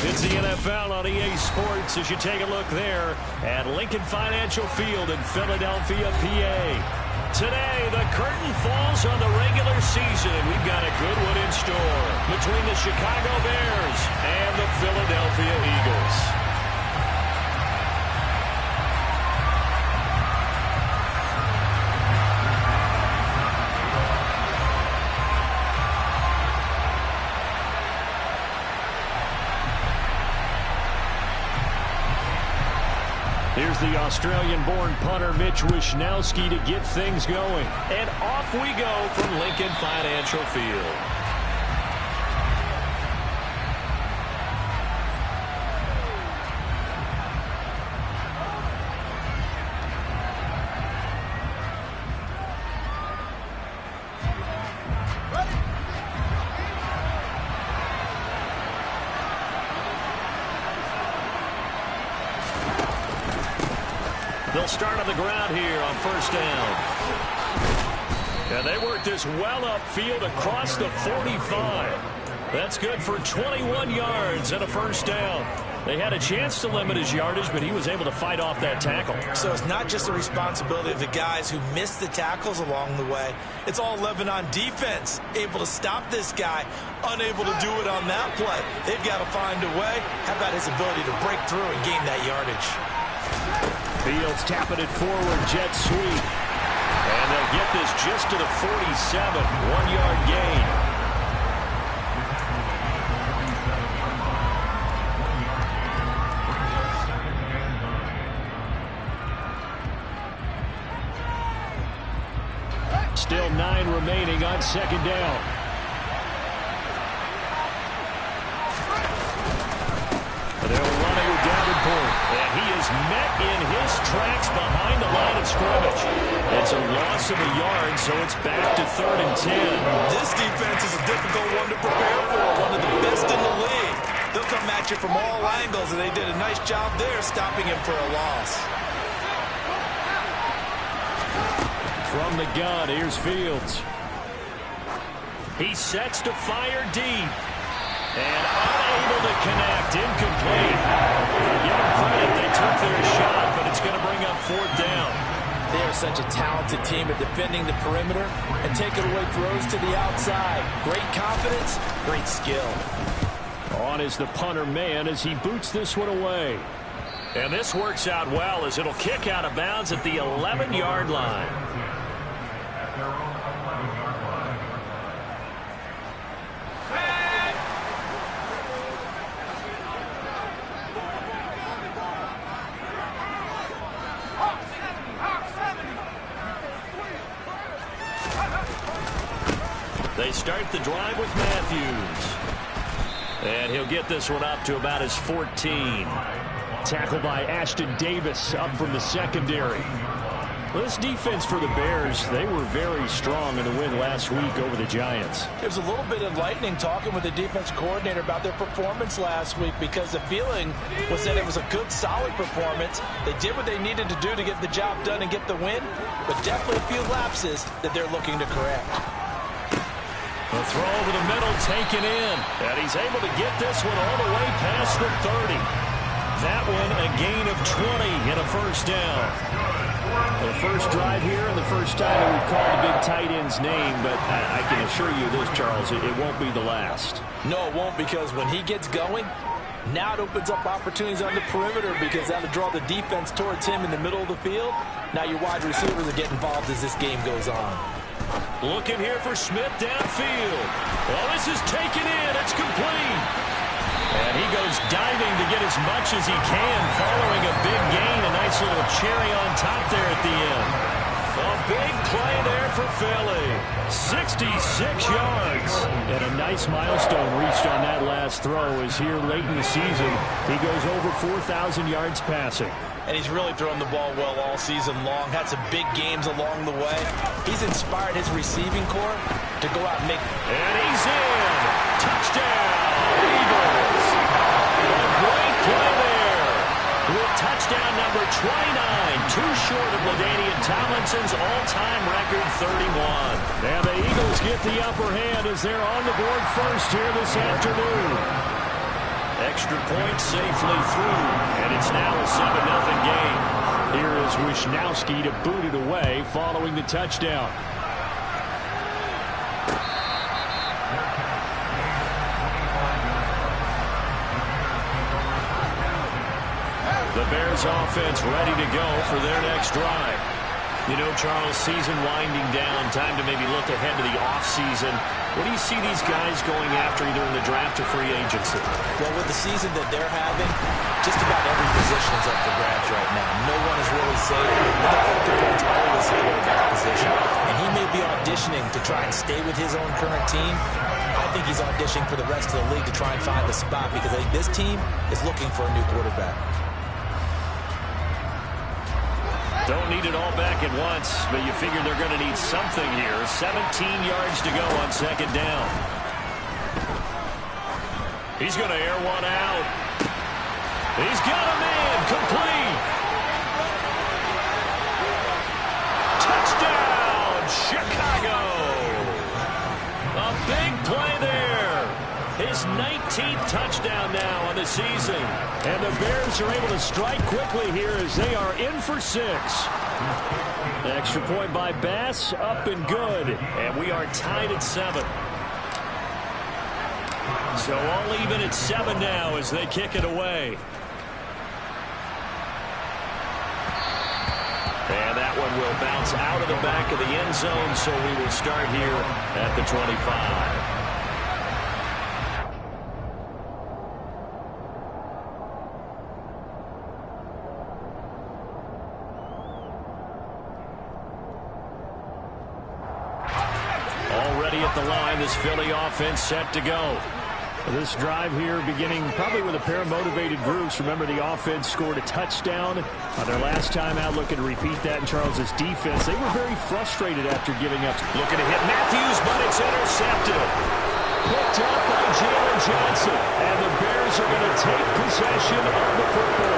It's the NFL on EA Sports as you take a look there at Lincoln Financial Field in Philadelphia, PA. Today, the curtain falls on the regular season. We've got a good one in store between the Chicago Bears and the Philadelphia Eagles. Here's the Australian-born punter Mitch Wishnowsky to get things going. And off we go from Lincoln Financial Field. They'll start on the ground here on first down. And they work this well upfield across the 45. That's good for 21 yards and a first down. They had a chance to limit his yardage, but he was able to fight off that tackle. So it's not just the responsibility of the guys who missed the tackles along the way. It's all 11 on defense, able to stop this guy, unable to do it on that play. They've got to find a way. How about his ability to break through and gain that yardage? Fields tapping it forward, jet sweep. And they'll get this just to the 47, 1-yard gain. Still 9 remaining on second down. They'll run it with Davenport, and he is met in his tracks behind the line of scrimmage. It's a loss of a yard, so it's back to 3rd and 10. This defense is a difficult one to prepare for, one of the best in the league. They'll come at you from all angles, and they did a nice job there stopping him for a loss. From the gun, here's Fields. He sets to fire deep. And unable to connect, incomplete. Give them credit, they took their shot, but it's going to bring up 4th down. They are such a talented team at defending the perimeter and taking away throws to the outside. Great confidence, great skill. On is the punter man as he boots this one away. And this works out well as it'll kick out of bounds at the 11-yard line. They start the drive with Matthews. And he'll get this one up to about his 14. Tackled by Ashton Davis up from the secondary. Well, this defense for the Bears, they were very strong in the win last week over the Giants. It was a little bit enlightening talking with the defense coordinator about their performance last week because the feeling was that it was a good, solid performance. They did what they needed to do to get the job done and get the win, but definitely a few lapses that they're looking to correct. The throw over the middle taken in, and he's able to get this one all the way past the 30. That one a gain of 20 and a first down. The first drive here and the first time that we've called a big tight end's name, but I can assure you this, Charles, it won't be the last. No, it won't, because when he gets going, now it opens up opportunities on the perimeter because that'll draw the defense towards him in the middle of the field. Now your wide receivers will get involved as this game goes on. Looking here for Smith downfield. Well, this is taken in. It's complete. And he goes diving to get as much as he can following a big gain. A nice little cherry on top there at the end. A big play there for Philly. 66 yards. And a nice milestone reached on that last throw as here late in the season, he goes over 4,000 yards passing. And he's really thrown the ball well all season long. Had some big games along the way. He's inspired his receiving corps to go out and make. And he's in. Touchdown, Eagles. A great play there. With touchdown number 29, too short of LaDainian Tomlinson's all-time record 31. And the Eagles get the upper hand as they're on the board first here this afternoon. Extra point safely through, and it's now a 7-0 game. Here is Wisnowski to boot it away following the touchdown. The Bears offense ready to go for their next drive. You know, Charles, season winding down, time to maybe look ahead to the offseason. What do you see these guys going after either in the draft or free agency? Well, with the season that they're having, just about every position is up for grabs right now. No one is really safe. And the focal point's always the quarterback position. And he may be auditioning to try and stay with his own current team. I think he's auditioning for the rest of the league to try and find the spot because I think this team is looking for a new quarterback. Don't need it all back at once, but you figure they're going to need something here. 17 yards to go on second down. He's going to air one out. He's got a man complete. Touchdown, Chicago. A big play there. His 19th touchdown now on the season. And the Bears are able to strike quickly here as they are in for 6. The extra point by Bass, up and good. And we are tied at 7. So all even at 7 now as they kick it away. And that one will bounce out of the back of the end zone, so we will start here at the 25. Already at the line, this Philly offense set to go. This drive here beginning probably with a pair of motivated groups. Remember, the offense scored a touchdown on their last time out. Looking to repeat that in Charles's defense. They were very frustrated after giving up. Looking to hit Matthews, but it's intercepted. Picked up by Jalen Johnson. And the Bears are going to take possession of the football.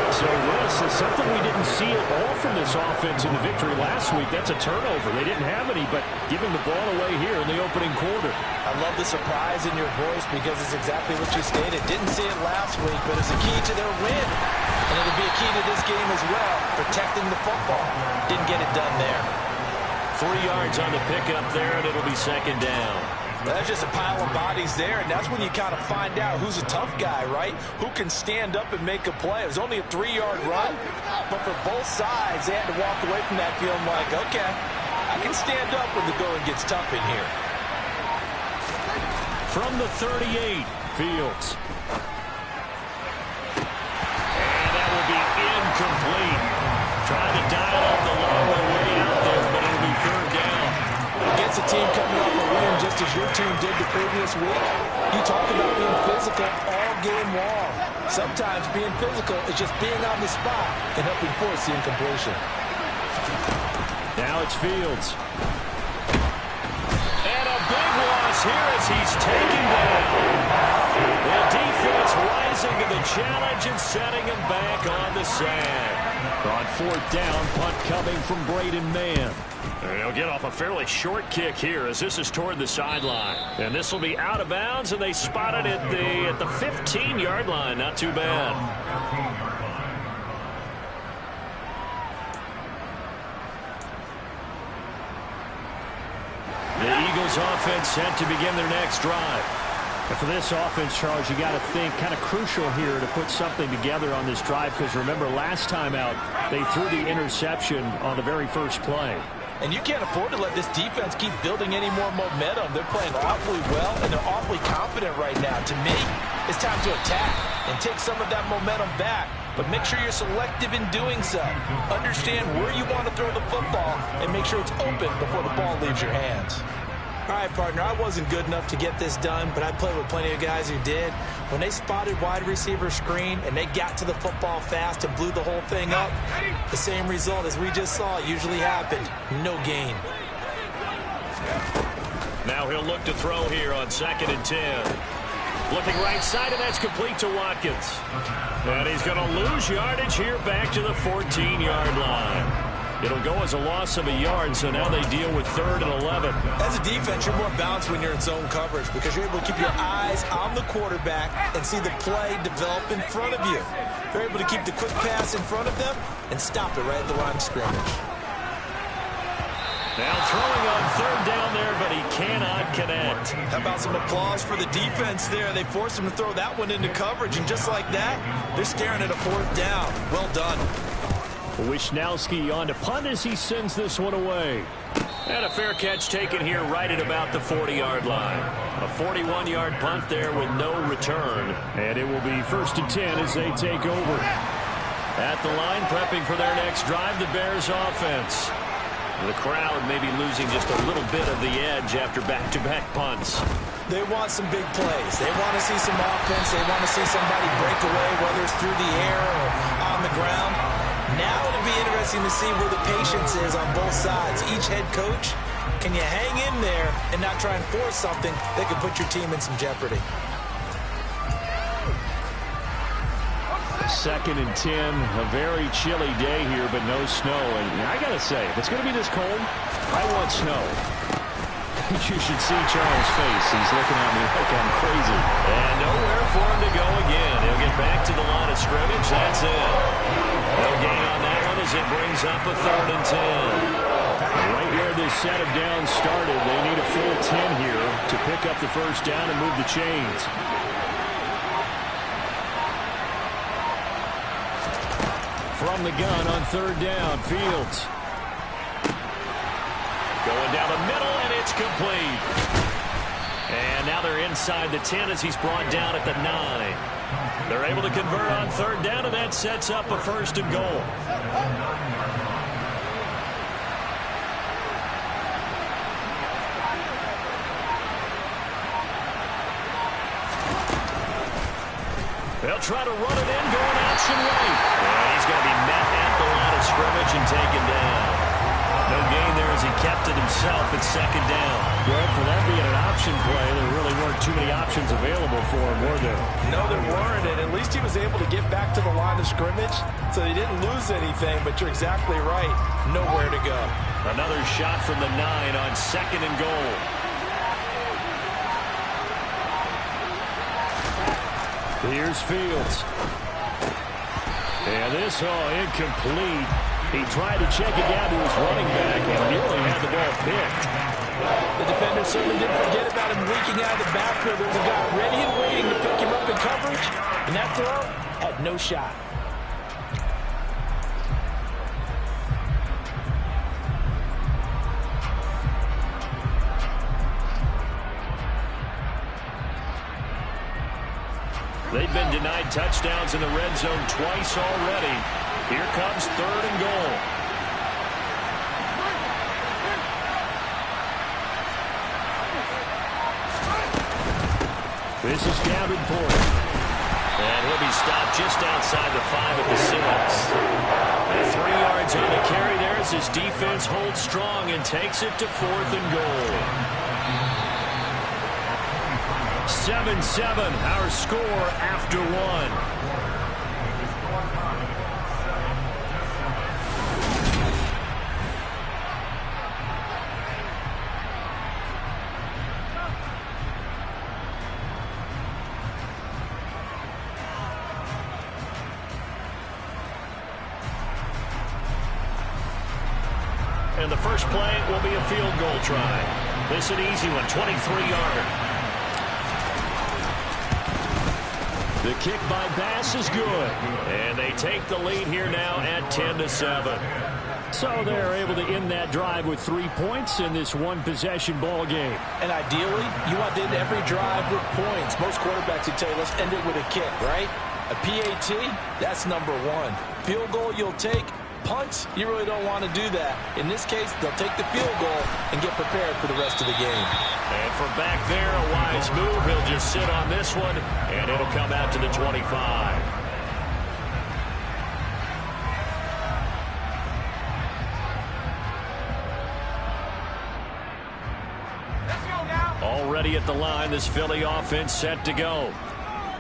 So this is something we didn't see at all from this offense in the victory last week. That's a turnover. They didn't have any, but giving the ball away here in the opening quarter. I love the surprise in your voice because it's exactly what you stated. Didn't see it last week, but it's a key to their win. And it'll be a key to this game as well, protecting the football. Didn't get it done there. 3 yards on the pickup there, and it'll be second down. That's just a pile of bodies there, and that's when you kind of find out who's a tough guy, right? Who can stand up and make a play. It was only a 3-yard run, but for both sides, they had to walk away from that feeling like, okay, I can stand up when the going gets tough in here. From the 38, Fields. And that will be incomplete. Trying to dial up the long way out there, but it'll be third down. Against a team coming off a win just as your team did the previous week, you talk about being physical all game long. Sometimes being physical is just being on the spot and helping force the incompletion. Now it's Fields. And a big loss here as he's taken down. The defense rising to the challenge and setting him back on the sand. On fourth down, punt coming from Braden Mann. And he'll get off a fairly short kick here as this is toward the sideline. And this will be out of bounds, and they spot it at the 15-yard line. Not too bad. The Eagles offense set to begin their next drive. And for this offense, Charles, you got to think kind of crucial here to put something together on this drive because remember last time out they threw the interception on the very first play. And you can't afford to let this defense keep building any more momentum. They're playing awfully well, and they're awfully confident right now. To me, it's time to attack and take some of that momentum back. But make sure you're selective in doing so. Understand where you want to throw the football and make sure it's open before the ball leaves your hands. All right, partner, I wasn't good enough to get this done, but I played with plenty of guys who did. When they spotted wide receiver screen and they got to the football fast and blew the whole thing up, the same result as we just saw usually happened. No gain. Now he'll look to throw here on 2nd and 10. Looking right side, and that's complete to Watkins. And he's going to lose yardage here back to the 14-yard line. It'll go as a loss of a yard, so now they deal with 3rd and 11. As a defense, you're more balanced when you're in zone coverage because you're able to keep your eyes on the quarterback and see the play develop in front of you. You're able to keep the quick pass in front of them and stop it right at the line of scrimmage. Now throwing on 3rd down there, but he cannot connect. How about some applause for the defense there? They forced him to throw that one into coverage, and just like that, they're staring at a 4th down. Well done. Wisnowski on to punt as he sends this one away. And a fair catch taken here right at about the 40-yard line. A 41-yard punt there with no return. And it will be 1st and 10 as they take over. At the line, prepping for their next drive, the Bears offense. The crowd may be losing just a little bit of the edge after back-to-back punts. They want some big plays. They want to see some offense. They want to see somebody break away, whether it's through the air or on the ground. Now it'll be interesting to see where the patience is on both sides. Each head coach, can you hang in there and not try and force something that could put your team in some jeopardy? 2nd and 10, a very chilly day here, but no snow. And I got to say, if it's going to be this cold, I want snow. You should see Charles' face. He's looking at me like I'm crazy. And nowhere for him to go again. He'll get back to the line of scrimmage. That's it. No gain on that one as it brings up a 3rd and 10. Right where this set of downs started, they need a full 10 here to pick up the 1st down and move the chains. From the gun on 3rd down, Fields. Going down the middle, and it's complete. And now they're inside the 10 as he's brought down at the 9. They're able to convert on 3rd down, and that sets up a 1st and goal. They'll try to run it in, going action right. And he's going to be met at the line of scrimmage and taken down. No gain there as he kept it himself at 2nd down. Well, for that being an option play, there really weren't too many options available for him, were there? No, there weren't, and at least he was able to get back to the line of scrimmage, so he didn't lose anything, but you're exactly right. Nowhere to go. Another shot from the 9 on 2nd and goal. Here's Fields. And this, incomplete. He tried to check it down to his running back and nearly had the ball picked. The defender certainly didn't forget about him leaking out of the backfield. There was a guy ready and waiting to pick him up in coverage, and that throw had no shot. They've been denied touchdowns in the red zone twice already. Here comes 3rd and goal. This is Davenport. And he'll be stopped just outside the 5 at the 6. 3 yards on the carry there as his defense holds strong and takes it to 4th and goal. 7-7, our score after 1. And the first play will be a field goal try. This an easy one, 23-yarder. The kick by Bass is good. And they take the lead here now at 10-7. So they're able to end that drive with 3 points in this one-possession ball game. And ideally, you want to end every drive with points. Most quarterbacks would tell you, let's end it with a kick, right? A PAT, that's number 1. Field goal you'll take. Punts, you really don't want to do that. In this case, they'll take the field goal and get prepared for the rest of the game. And from back there, a wise move. He'll just sit on this one, and it'll come out to the 25. Already at the line, this Philly offense set to go.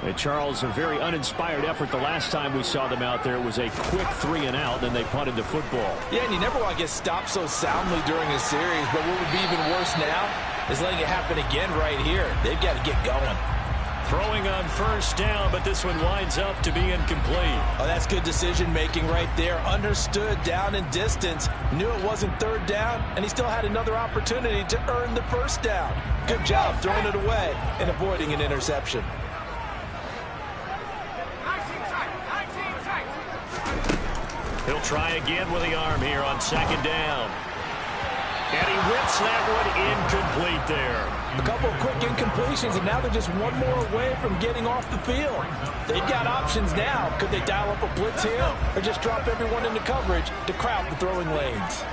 And Charles, a very uninspired effort the last time we saw them out there. It was a quick 3-and-out, then they punted the football. Yeah, and you never want to get stopped so soundly during a series, but what would be even worse now is letting it happen again right here. They've got to get going. Throwing on first down, but this one winds up to be incomplete. Oh, that's good decision-making right there. Understood down and distance, knew it wasn't third down, and he still had another opportunity to earn the first down. Good job throwing it away and avoiding an interception. He'll try again with the arm here on second down. And he whips that one incomplete there. A couple of quick incompletions, and now they're just one more away from getting off the field. They've got options now. Could they dial up a blitz here or just drop everyone into coverage to crowd the throwing lanes?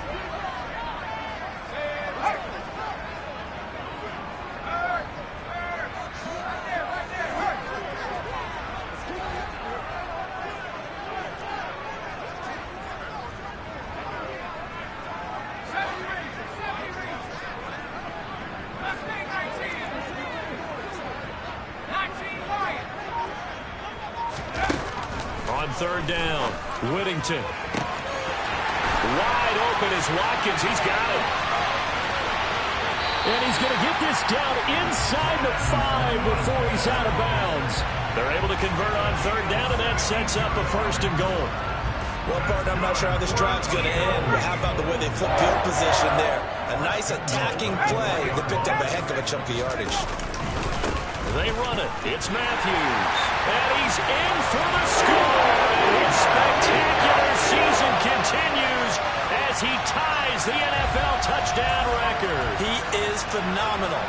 Third down, Whittington. Wide open is Watkins. He's got it. And he's going to get this down inside the 5 before he's out of bounds. They're able to convert on third down, and that sets up a first and goal. Well, partner, I'm not sure how this drive's going to end, but how about the way they flip field position there? A nice attacking play that picked up a heck of a chunk of yardage. They run it. It's Matthews. And he's in for the score. His spectacular season continues as he ties the NFL touchdown record. He is phenomenal.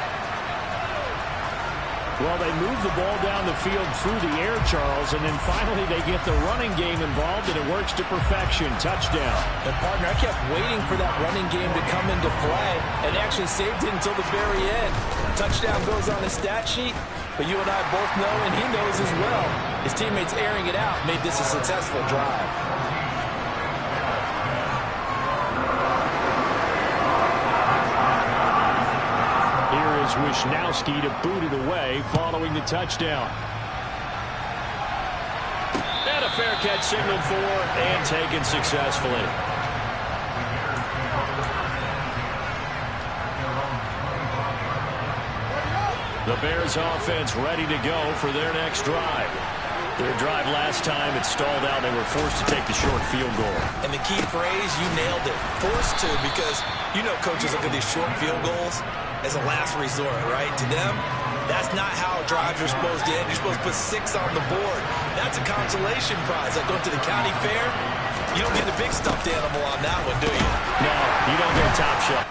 Well, they move the ball down the field through the air, Charles, and then finally they get the running game involved, and it works to perfection. Touchdown. And, partner, I kept waiting for that running game to come into play and actually saved it until the very end. Touchdown goes on his stat sheet, but you and I both know, and he knows as well, his teammates airing it out made this a successful drive. Here is Wisnowski to boot it away following the touchdown. And a fair catch signaled for and taken successfully. The Bears offense ready to go for their next drive. Their drive last time, it stalled out. They were forced to take the short field goal. And the key phrase, you nailed it. Forced to, because you know coaches look at these short field goals as a last resort, right? To them, that's not how drives are supposed to end. You're supposed to put 6 on the board. That's a consolation prize. Like going to the county fair, you don't get a big stuffed animal on that one, do you? No, you don't get a top shelf.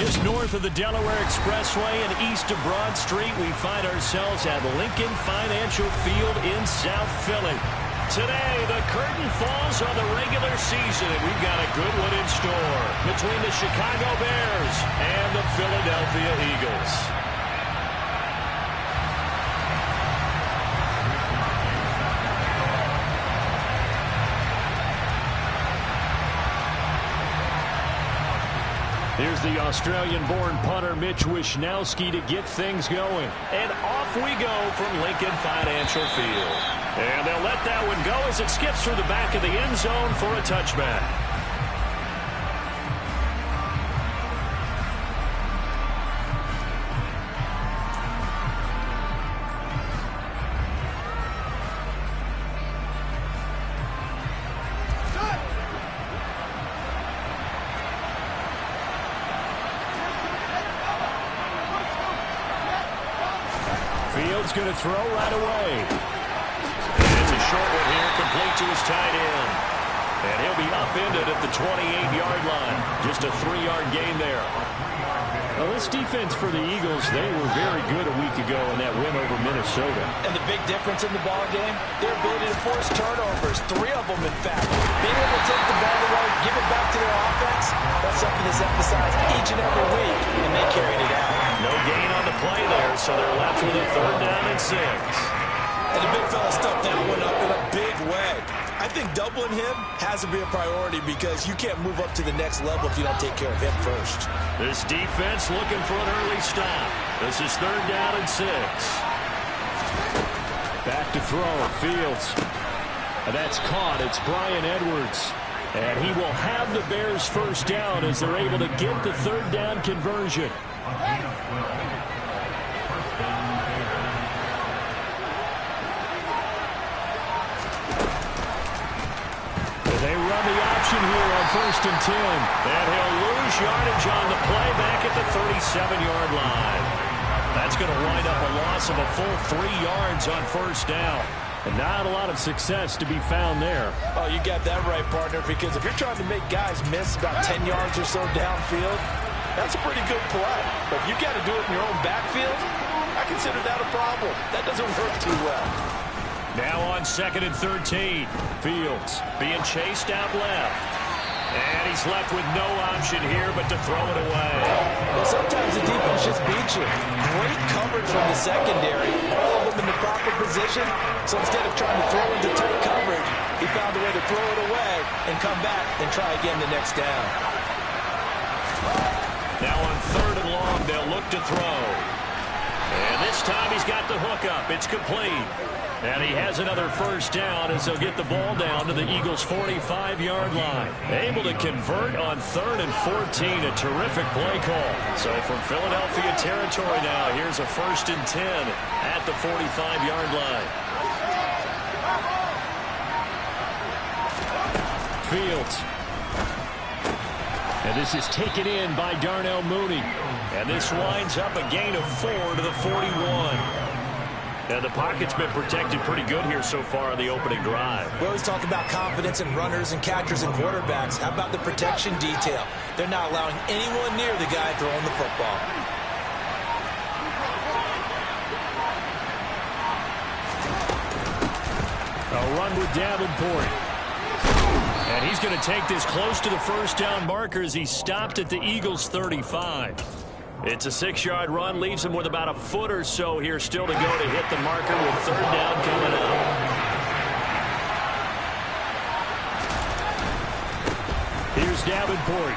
Just north of the Delaware Expressway and east of Broad Street, we find ourselves at Lincoln Financial Field in South Philly. Today, the curtain falls on the regular season, and we've got a good one in store between the Chicago Bears and the Philadelphia Eagles. Here's the Australian-born punter Mitch Wishnowsky to get things going. And off we go from Lincoln Financial Field. And they'll let that one go as it skips through the back of the end zone for a touchback. Fields going to throw right away. And it's a short one here, complete to his tight end. And he'll be upended at the 28-yard line. Just a 3-yard gain there. Well, this defense for the Eagles, they were very good a week ago in that win over Minnesota. And the big difference in the ball game, their ability to force turnovers, 3 of them in fact. Being able to take the ball away, give it back to their offense, that's something that's emphasized each and every week, and they carried it out. No gain on the play there, so they're left with a 3rd down and 6. And the big fella stuffed that one up in a big way. I think doubling him has to be a priority because you can't move up to the next level if you don't take care of him first. This defense looking for an early stop. This is 3rd down and 6. Back to throw, Fields. And that's caught. It's Brian Edwards. And he will have the Bears' 1st down as they're able to get the 3rd down conversion. They run the option here on 1st and 10. And he'll lose yardage on the play back at the 37-yard line. That's going to wind up a loss of a full 3 yards on 1st down. And not a lot of success to be found there. Oh, you got that right, partner, because if you're trying to make guys miss about 10 yards or so downfield, that's a pretty good play. But if you got to do it in your own backfield, I consider that a problem. That doesn't work too well. Now on 2nd and 13. Fields being chased out left. And he's left with no option here but to throw it away. Well, sometimes the defense just beats you. Great coverage from the secondary. All of them in the proper position. So instead of trying to throw into tight coverage, he found a way to throw it away and come back and try again the next down. Now on 3rd and long, they'll look to throw. And this time he's got the hook up. It's complete. And he has another 1st down as they'll get the ball down to the Eagles' 45-yard line. Able to convert on 3rd and 14. A terrific play call. So from Philadelphia territory now, here's a 1st and 10 at the 45-yard line. Fields. And this is taken in by Darnell Mooney. And this winds up a gain of 4 to the 41. And the pocket's been protected pretty good here so far on the opening drive. We always talk about confidence in runners and catchers and quarterbacks. How about the protection detail? They're not allowing anyone near the guy throwing the football. A run with Davenport. And he's going to take this close to the 1st down marker as he's stopped at the Eagles' 35. It's a 6-yard run, leaves him with about a foot or so here still to go to hit the marker with 3rd down coming up. Here's Davenport.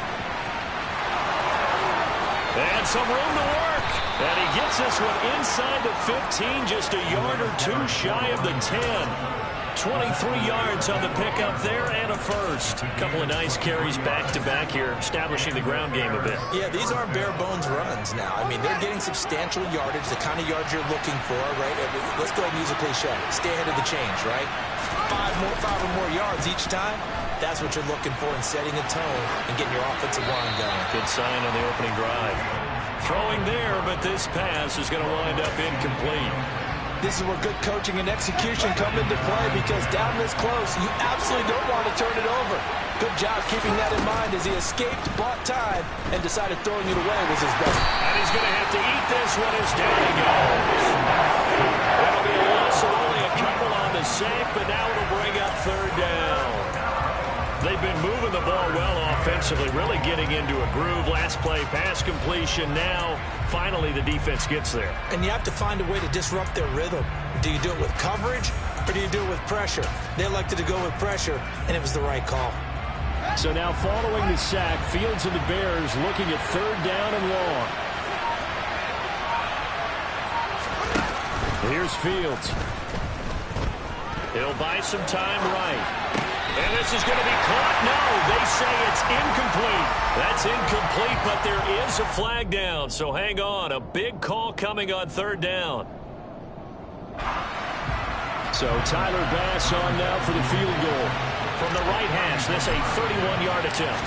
And some room to work. And he gets this one inside the 15, just a yard or 2 shy of the 10. 23 yards on the pickup there and a 1st. A couple of nice carries back-to-back here, establishing the ground game a bit. Yeah, these aren't bare-bones runs now. I mean, they're getting substantial yardage, the kind of yards you're looking for, right? Let's go ahead and use a cliche. Stay ahead of the change, right? 5 or more yards each time. That's what you're looking for in setting a tone and getting your offensive line going. Good sign on the opening drive. Throwing there, but this pass is going to wind up incomplete. this is where good coaching and execution come into play, because down this close, you absolutely don't want to turn it over. Good job keeping that in mind as he escaped, bought time, and decided throwing it away was his best. And he's going to have to eat this one as down he goes. That'll be a loss of only a couple on the sack, but now it'll bring up third down. They've been moving the ball well offensively, really getting into a groove. Last play, pass completion. Now, finally, the defense gets there. And you have to find a way to disrupt their rhythm. Do you do it with coverage, or do you do it with pressure? They elected to go with pressure, and it was the right call. So now following the sack, Fields and the Bears looking at third down and long. Here's Fields. He'll buy some time right. And this is going to be caught. No, they say it's incomplete. That's incomplete, but there is a flag down. So hang on. A big call coming on third down. So Tyler Bass on now for the field goal. From the right hash, this a 31-yard attempt.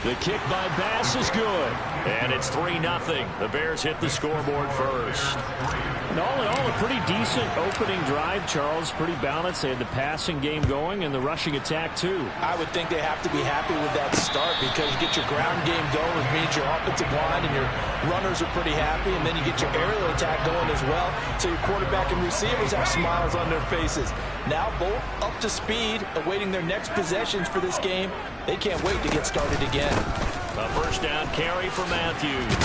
The kick by Bass is good. And it's 3-0. The Bears hit the scoreboard first. And all in all, a pretty decent opening drive, Charles. Pretty balanced. They had the passing game going and the rushing attack, too. I would think they have to be happy with that start, because you get your ground game going, which means your offensive line and your runners are pretty happy, and then you get your aerial attack going as well, so your quarterback and receivers have smiles on their faces. Now both up to speed, awaiting their next possessions for this game. They can't wait to get started again. A first down carry for Matthews.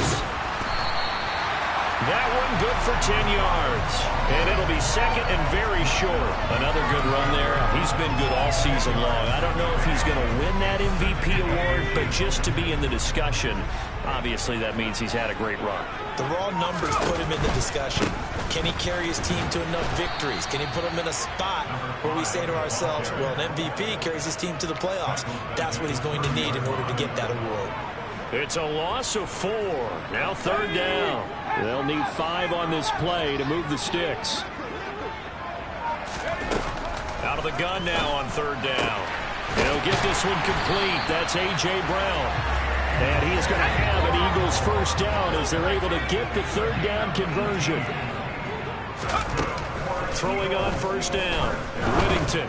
That one good for 10 yards. And it'll be second and very short. Another good run there. He's been good all season long. I don't know if he's going to win that MVP award, but just to be in the discussion, obviously that means he's had a great run. The raw numbers put him in the discussion. Can he carry his team to enough victories? Can he put them in a spot where we say to ourselves, well, an MVP carries his team to the playoffs. That's what he's going to need in order to get that award. It's a loss of 4. Now third down. They'll need 5 on this play to move the sticks. Out of the gun now on third down. He'll get this one complete. That's A.J. Brown. And he is going to have an Eagles first down as they're able to get the third down conversion. Throwing on first down. Whittington.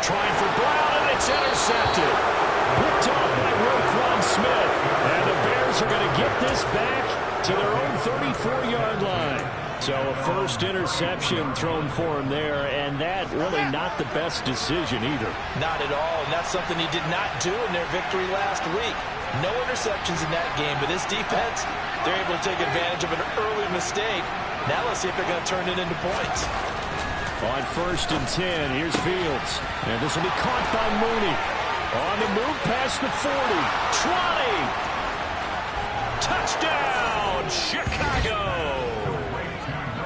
Trying for Brown, and it's intercepted. Picked off by Roquan Smith. And the Bears are going to get this back to their own 34-yard line. So a first interception thrown for him there, and that really not the best decision either. Not at all, and that's something he did not do in their victory last week. No interceptions in that game, but this defense, they're able to take advantage of an early mistake. Now let's see if they're going to turn it into points. On first and 10, here's Fields. And this will be caught by Mooney. On the move past the 40. 20. Touchdown, Chicago.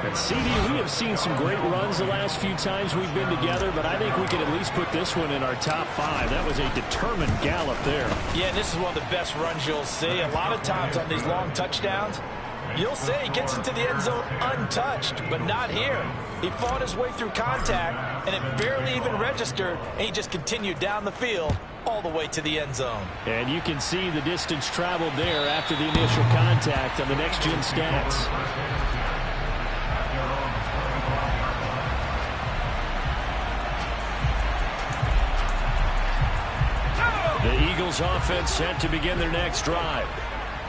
And CD, we have seen some great runs the last few times we've been together, but I think we can at least put this one in our top 5. That was a determined gallop there. Yeah, and this is one of the best runs you'll see. A lot of times on these long touchdowns, you'll say he gets into the end zone untouched, but not here. He fought his way through contact, and it barely even registered, and he just continued down the field all the way to the end zone. And you can see the distance traveled there after the initial contact on the next-gen stats. The Eagles offense set to begin their next drive.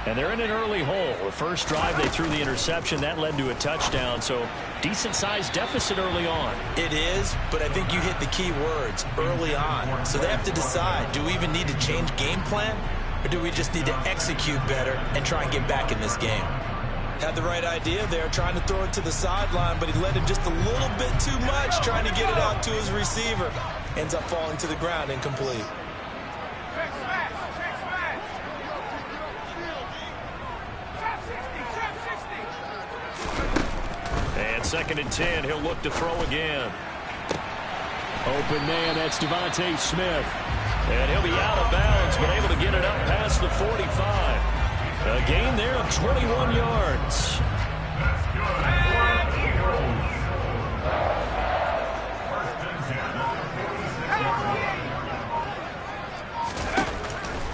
And they're in an early hole. The first drive, they threw the interception. That led to a touchdown. So decent-sized deficit early on. It is, but I think you hit the key words, early on. So they have to decide, do we even need to change game plan? Or do we just need to execute better and try and get back in this game? Had the right idea there, trying to throw it to the sideline, but he led him just a little bit too much, trying to get it out to his receiver. Ends up falling to the ground, incomplete. And second and 10, he'll look to throw again. Open man, that's Devontae Smith. And he'll be out of bounds, but able to get it up past the 45. A gain there of 21 yards.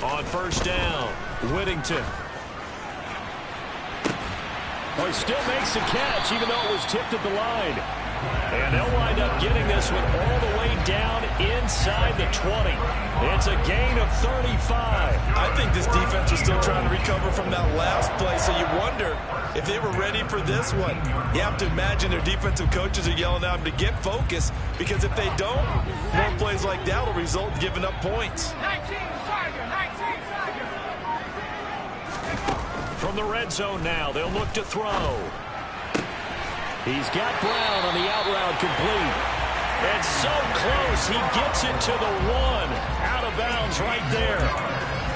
On first down, Whittington. Oh, he still makes the catch, even though it was tipped at the line. And they'll wind up getting this one all the way down inside the 20. It's a gain of 35. I think this defense was still trying to recover from that last play, so you wonder if they were ready for this one. You have to imagine their defensive coaches are yelling at them to get focused, because if they don't, more plays like that will result in giving up points. 19 From the red zone now, they'll look to throw. He's got Brown on the out route complete. And so close, he gets it to the 1. Out of bounds right there.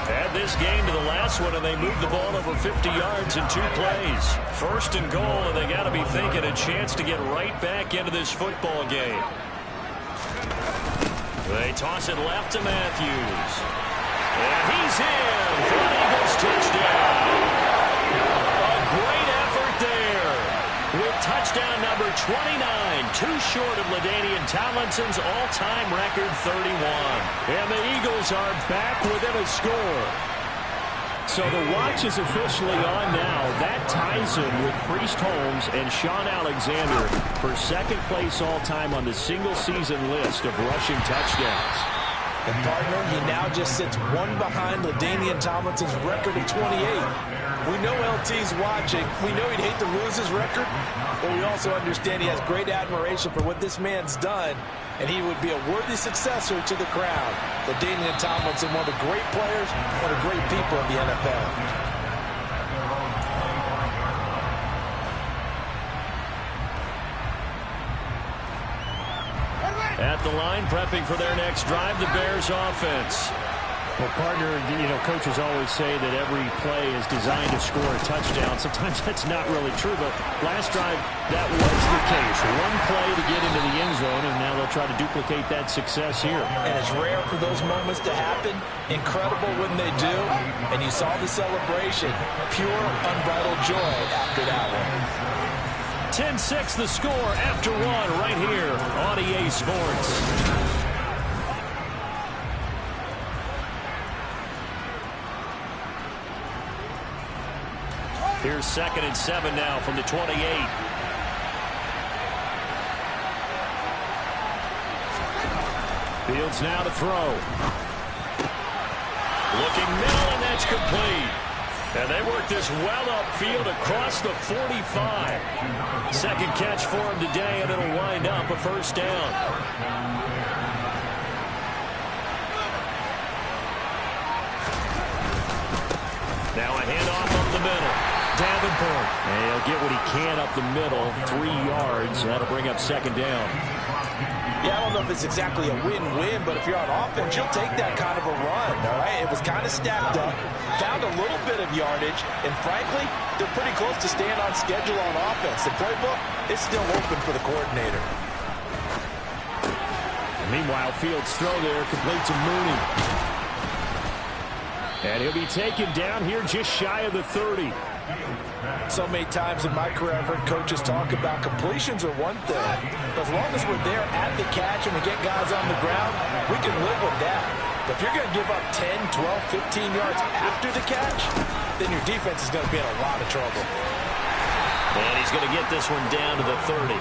Add this game to the last one, and they moved the ball over 50 yards in 2 plays. First and goal, and they got to be thinking a chance to get right back into this football game. They toss it left to Matthews. And he's in for an Eagles touchdown. A great effort there. With touchdown number 29, too short of LaDainian Tomlinson's all-time record 31. And the Eagles are back within a score. So the watch is officially on now. That ties him with Priest Holmes and Sean Alexander for second place all-time on the single-season list of rushing touchdowns. And partner, he now just sits one behind LaDainian Tomlinson's record of 28. We know LT's watching. We know he'd hate to lose his record, but we also understand he has great admiration for what this man's done, and he would be a worthy successor to the crown. LaDainian Tomlinson, one of the great players, one of the great people in the NFL. At the line, prepping for their next drive, the Bears offense. Well, partner, coaches always say that every play is designed to score a touchdown. Sometimes that's not really true, but last drive, that was the case. One play to get into the end zone, and now they'll try to duplicate that success here. And it's rare for those moments to happen. Incredible when they do. And you saw the celebration. Pure, unbridled joy after that one. 10-6 the score after 1 right here on EA Sports. Here's 2nd and 7 now from the 28. Fields now to throw. Looking middle, and that's complete. And they work this well upfield across the 45. Second catch for him today, and it'll wind up a first down. Now a handoff up the middle. Davenport. And he'll get what he can up the middle, 3 yards. That'll bring up second down. Yeah, I don't know if it's exactly a win-win, but if you're on offense, you'll take that kind of a run, all right? It was kind of stacked up, found a little bit of yardage, and frankly, they're pretty close to staying on schedule on offense. The playbook is still open for the coordinator. Meanwhile, Fields' throw there complete to Mooney. And he'll be taken down here just shy of the 30. So many times in my career, I've heard coaches talk about completions are one thing. But as long as we're there at the catch and we get guys on the ground, we can live with that. But if you're going to give up 10, 12, 15 yards after the catch, then your defense is going to be in a lot of trouble. And he's going to get this one down to the 30.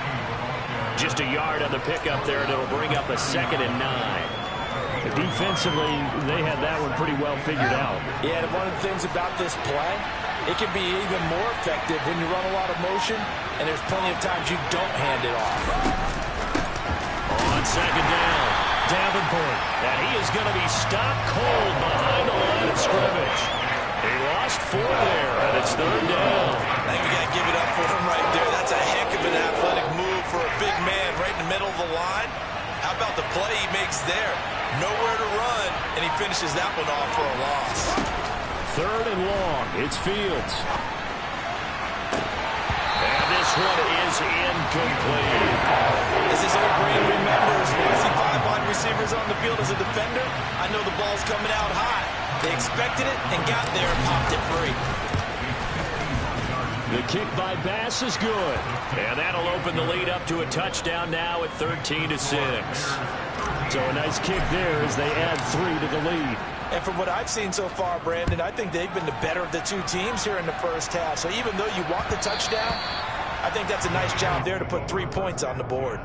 Just a yard on the pickup there, and it'll bring up a 2nd and 9. Defensively, they had that one pretty well figured out. Yeah, and one of the things about this play, it can be even more effective when you run a lot of motion, and there's plenty of times you don't hand it off. On second down, Davenport. And he is going to be stopped cold behind the line of scrimmage. He lost 4 there, and it's 3rd down. I think we got to give it up for him right there. That's a heck of an athletic move for a big man right in the middle of the line. How about the play he makes there? Nowhere to run, and he finishes that one off for a loss. 3rd and long. It's Fields. And this one is incomplete. As his old brain remembers, when I see 5 wide receivers on the field as a defender, I know the ball's coming out high. They expected it and got there and popped it free. The kick by Bass is good. And that'll open the lead up to a touchdown now at 13-6. So a nice kick there as they add 3 to the lead. And from what I've seen so far, Brandon, I think they've been the better of the two teams here in the first half. So even though you want the touchdown, I think that's a nice job there to put 3 points on the board.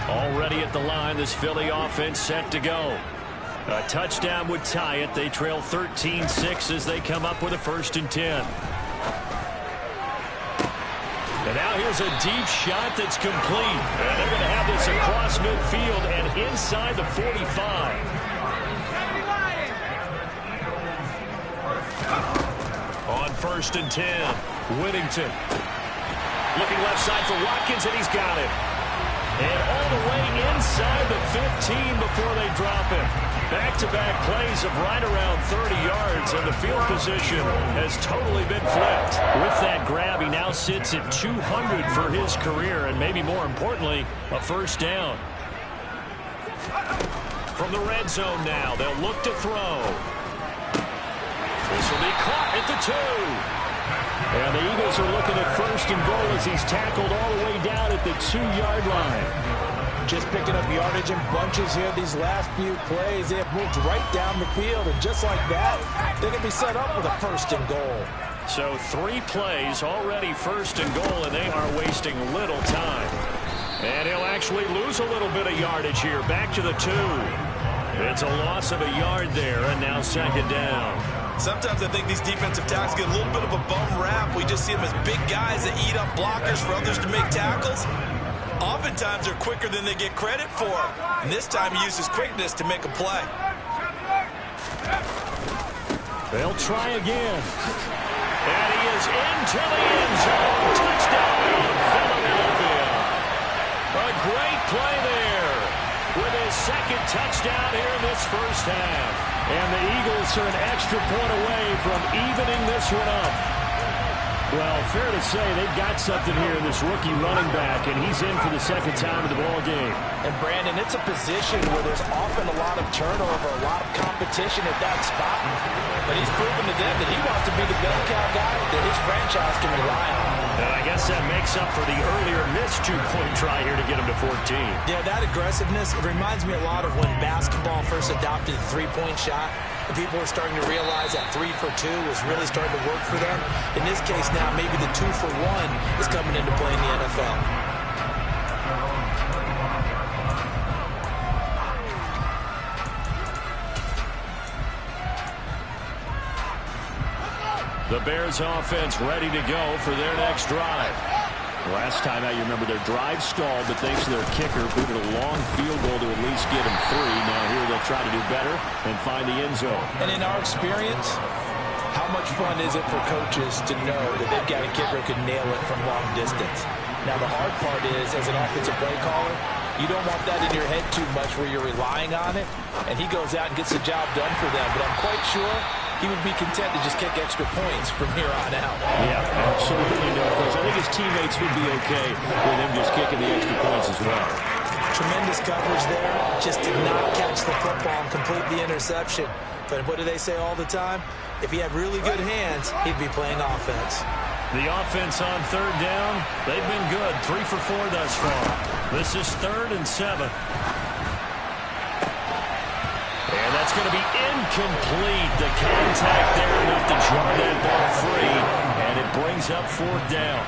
Already at the line, this Philly offense set to go. A touchdown would tie it. They trail 13-6 as they come up with a 1st and 10. And now here's a deep shot that's complete. And they're going to have this across midfield and inside the 45. On 1st and 10, Whittington. Looking left side for Watkins, and he's got it. And all the way inside the 15 before they drop him. Back-to-back plays of right around 30 yards, and the field position has totally been flipped. With that grab, he now sits at 200 for his career, and maybe more importantly, a 1st down. From the red zone now, they'll look to throw. This will be caught at the 2. And the Eagles are looking at 1st and goal as he's tackled all the way down at the 2-yard line. Just picking up yardage in bunches here these last few plays. They have moved right down the field, and just like that, they're going to be set up with a 1st and goal. So 3 plays already 1st and goal, and they are wasting little time. And he'll actually lose a little bit of yardage here. Back to the 2. It's a loss of a yard there, and now 2nd down. Sometimes I think these defensive tackles get a little bit of a bum rap. We just see them as big guys that eat up blockers for others to make tackles. Oftentimes they're quicker than they get credit for. And this time he uses quickness to make a play. They'll try again. And he is into the end zone. Touchdown, Philadelphia. A great play there with his 2nd touchdown here in this first half. And the Eagles are an extra point away from evening this one up. Well, fair to say they've got something here in this rookie running back, and he's in for the 2nd time of the ball game. And, Brandon, it's a position where there's often a lot of turnover, a lot of competition at that spot. But he's proven to them that he wants to be the bell cow guy that his franchise can rely on. And I guess that makes up for the earlier missed 2-point try here to get him to 14. Yeah, that aggressiveness, it reminds me a lot of when basketball first adopted the 3-point shot. And people were starting to realize that 3 for 2 was really starting to work for them. In this case now, maybe the 2 for 1 is coming into play in the NFL. The Bears offense ready to go for their next drive. Last time out, you remember their drive stalled, but thanks to their kicker, booted a long field goal to at least get him 3. Now here they'll try to do better and find the end zone. And in our experience, how much fun is it for coaches to know that they've got a kicker who can nail it from long distance? Now the hard part is, as an offensive play caller, you don't want that in your head too much where you're relying on it, and he goes out and gets the job done for them. But I'm quite sure he would be content to just kick extra points from here on out. Yeah, absolutely no question. I think his teammates would be okay with him just kicking the extra points as well. Tremendous coverage there. Just did not catch the football and complete the interception. But what do they say all the time? If he had really good hands, he'd be playing offense. The offense on 3rd down, they've been good. 3 for 4 thus far. This is 3rd and 7. And that's going to be incomplete. The contact there enough to jar that ball free. And it brings up 4th down.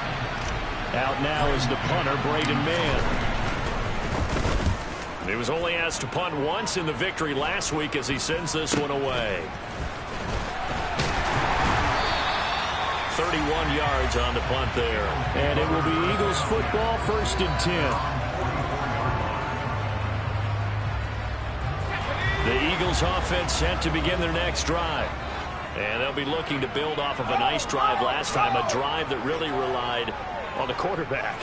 Out now is the punter, Braden Mann. He was only asked to punt once in the victory last week as he sends this one away. 31 yards on the punt there. And it will be Eagles football, 1st and 10. The Eagles offense set to begin their next drive. And they'll be looking to build off of a nice drive last time, a drive that really relied on the quarterback.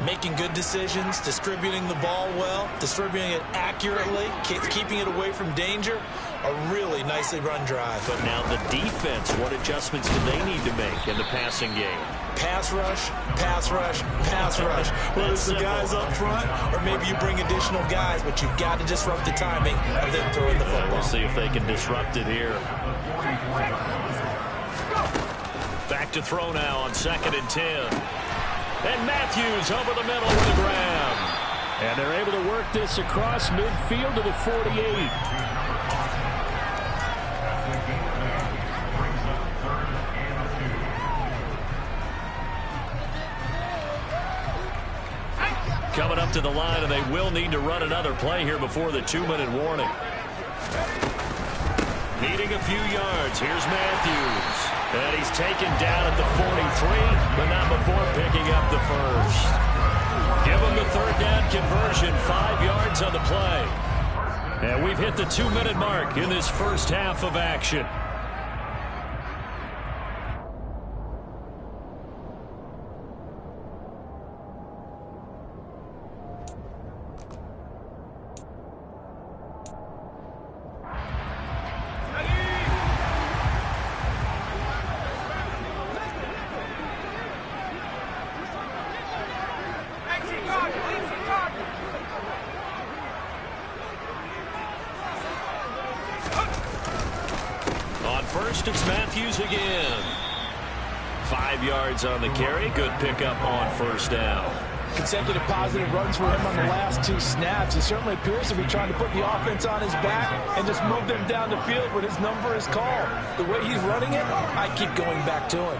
Making good decisions, distributing the ball well, distributing it accurately, keeping it away from danger. A really nicely run drive. But now the defense, what adjustments do they need to make in the passing game? pass rush, pass rush, pass rush. Whether it's the guys up front or maybe you bring additional guys, but you've got to disrupt the timing of them throwing the football. We'll see if they can disrupt it here. Back to throw now on 2nd and 10. And Matthews over the middle with a grab. And they're able to work this across midfield to the 48. Coming up to the line, and they will need to run another play here before the 2-minute warning. Needing a few yards. Here's Matthews. And he's taken down at the 43, but not before picking up the first. Give him the 3rd down conversion, 5 yards on the play. And we've hit the 2-minute mark in this first half of action. First, it's Matthews again. 5 yards on the carry. Good pickup on 1st down. Consecutive positive runs for him on the last 2 snaps. He certainly appears to be trying to put the offense on his back and just move them down the field when his number is called. The way he's running it, I keep going back to him.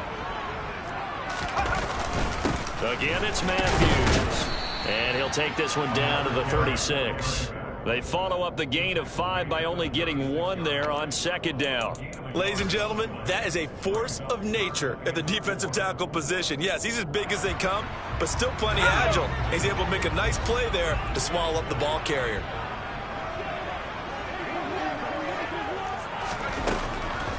Again, it's Matthews. And he'll take this one down to the 36. They follow up the gain of 5 by only getting 1 there on 2nd down. Ladies and gentlemen, that is a force of nature at the defensive tackle position. Yes, he's as big as they come, but still plenty agile. He's able to make a nice play there to swallow up the ball carrier.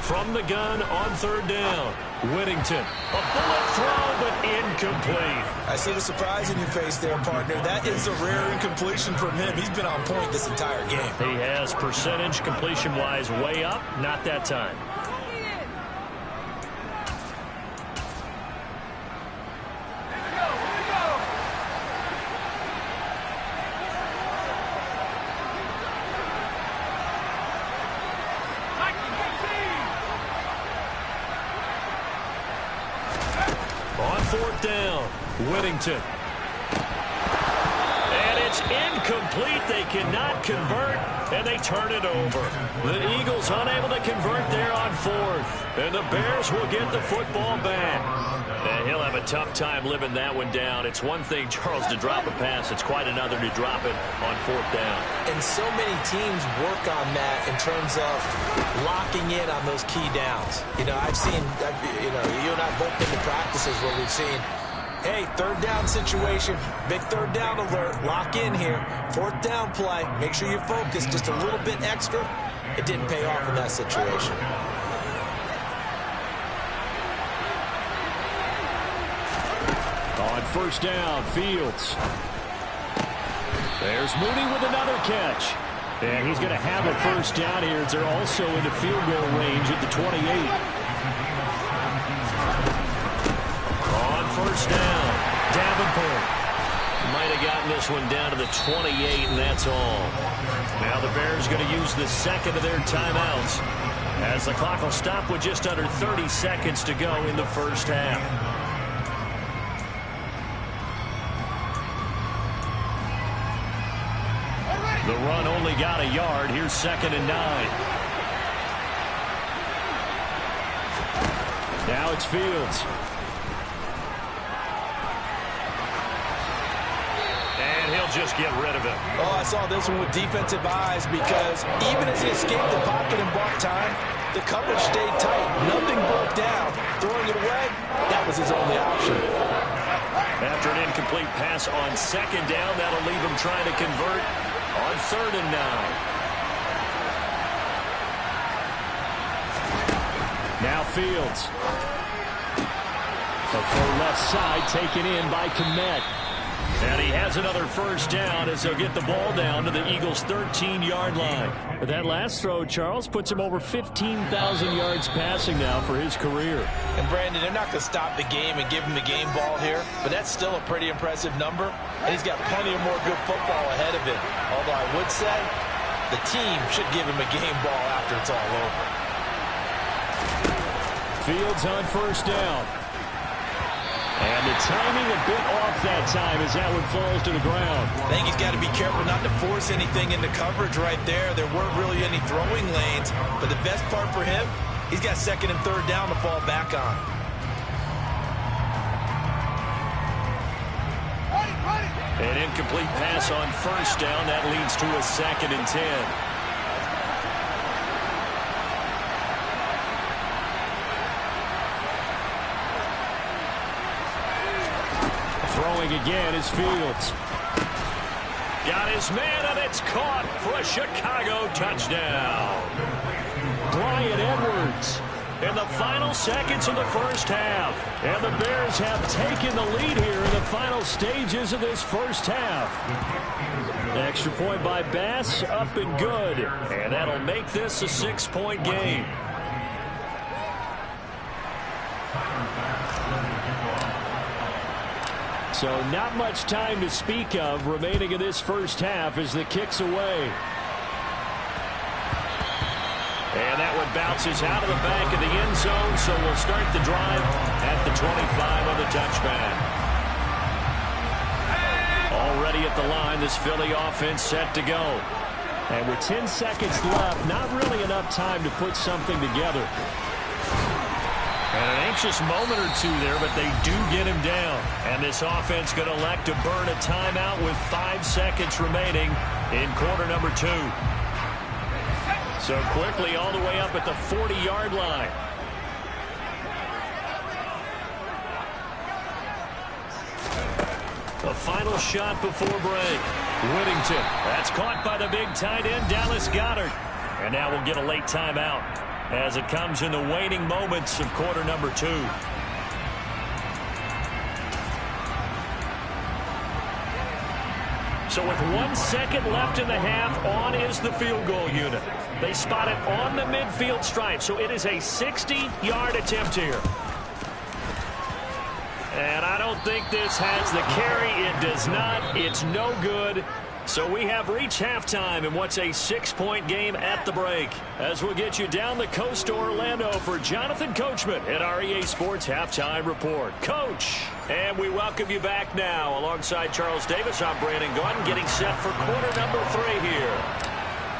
From the gun on 3rd down, Whittington. A bullet throw, but incomplete. I see the surprise in your face there, partner. That is a rare incompletion from him. He's been on point this entire game. He has percentage completion-wise way up, not that time. On 4th down, Whittington. And it's incomplete. They cannot convert, and they turn it over. The Eagles unable to convert there on 4th. And the Bears will get the football back. And he'll have a tough time living that one down. It's one thing, Charles, to drop a pass. It's quite another to drop it on 4th down. And so many teams work on that in terms of locking in on those key downs. You know, I've seen, you and I both been to practices where we've seen, hey, 3rd down situation, big 3rd down alert, lock in here, 4th down play, make sure you focus just a little bit extra. It didn't pay off in that situation. On 1st down, Fields. There's Mooney with another catch. And he's going to have a 1st down here. They're also into field goal range at the 28. On 1st down, Davenport. Might have gotten this one down to the 28, and that's all. Now the Bears going to use the 2nd of their timeouts as the clock will stop with just under 30 seconds to go in the first half. The run only got a yard. Here's 2nd and 9. Now it's Fields. And he'll just get rid of it. Oh, I saw this one with defensive eyes because even as he escaped the pocket and bought time, the coverage stayed tight. Nothing broke down. Throwing it away, that was his only option. After an incomplete pass on 2nd down, that'll leave him trying to convert on 3rd and 9. Now Fields. The full left side taken in by Kmet. And he has another first down as they'll get the ball down to the Eagles' 13-yard line. But that last throw, Charles, puts him over 15,000 yards passing now for his career. And, Brandon, they're not going to stop the game and give him the game ball here, but that's still a pretty impressive number, and he's got plenty of more good football ahead of him. Although I would say the team should give him a game ball after it's all over. Fields on first down. And the timing a bit off that time as that one falls to the ground. I think he's got to be careful not to force anything into coverage right there. There weren't really any throwing lanes, but the best part for him, he's got second and third down to fall back on. An incomplete pass on first down. That leads to a 2nd and 10. Throwing again is Fields. Got his man, and it's caught for a Chicago touchdown. Bryan Edwards. In the final seconds of the first half. And the Bears have taken the lead here in the final stages of this first half. An extra point by Bass, up and good. And that'll make this a 6-point game. So not much time to speak of remaining in this first half as the kick's away. And that one bounces out of the back of the end zone, so we'll start the drive at the 25 on the touchback. Already at the line, this Philly offense set to go. And with 10 seconds left, not really enough time to put something together. And an anxious moment or two there, but they do get him down. And this offense going to elect to burn a timeout with 5 seconds remaining in quarter number 2. So quickly all the way up at the 40-yard line. The final shot before break. Whittington. That's caught by the big tight end, Dallas Goedert. And now we'll get a late timeout as it comes in the waning moments of quarter number 2. So with 1 second left in the half, on is the field goal unit. They spot it on the midfield stripe, so it is a 60-yard attempt here. And I don't think this has the carry. It does not. It's no good. So we have reached halftime in what's a 6-point game at the break. As we'll get you down the coast to Orlando for Jonathan Coachman at our EA Sports Halftime Report. Coach, and we welcome you back now. Alongside Charles Davis, I'm Brandon Gaudin, getting set for quarter number 3 here.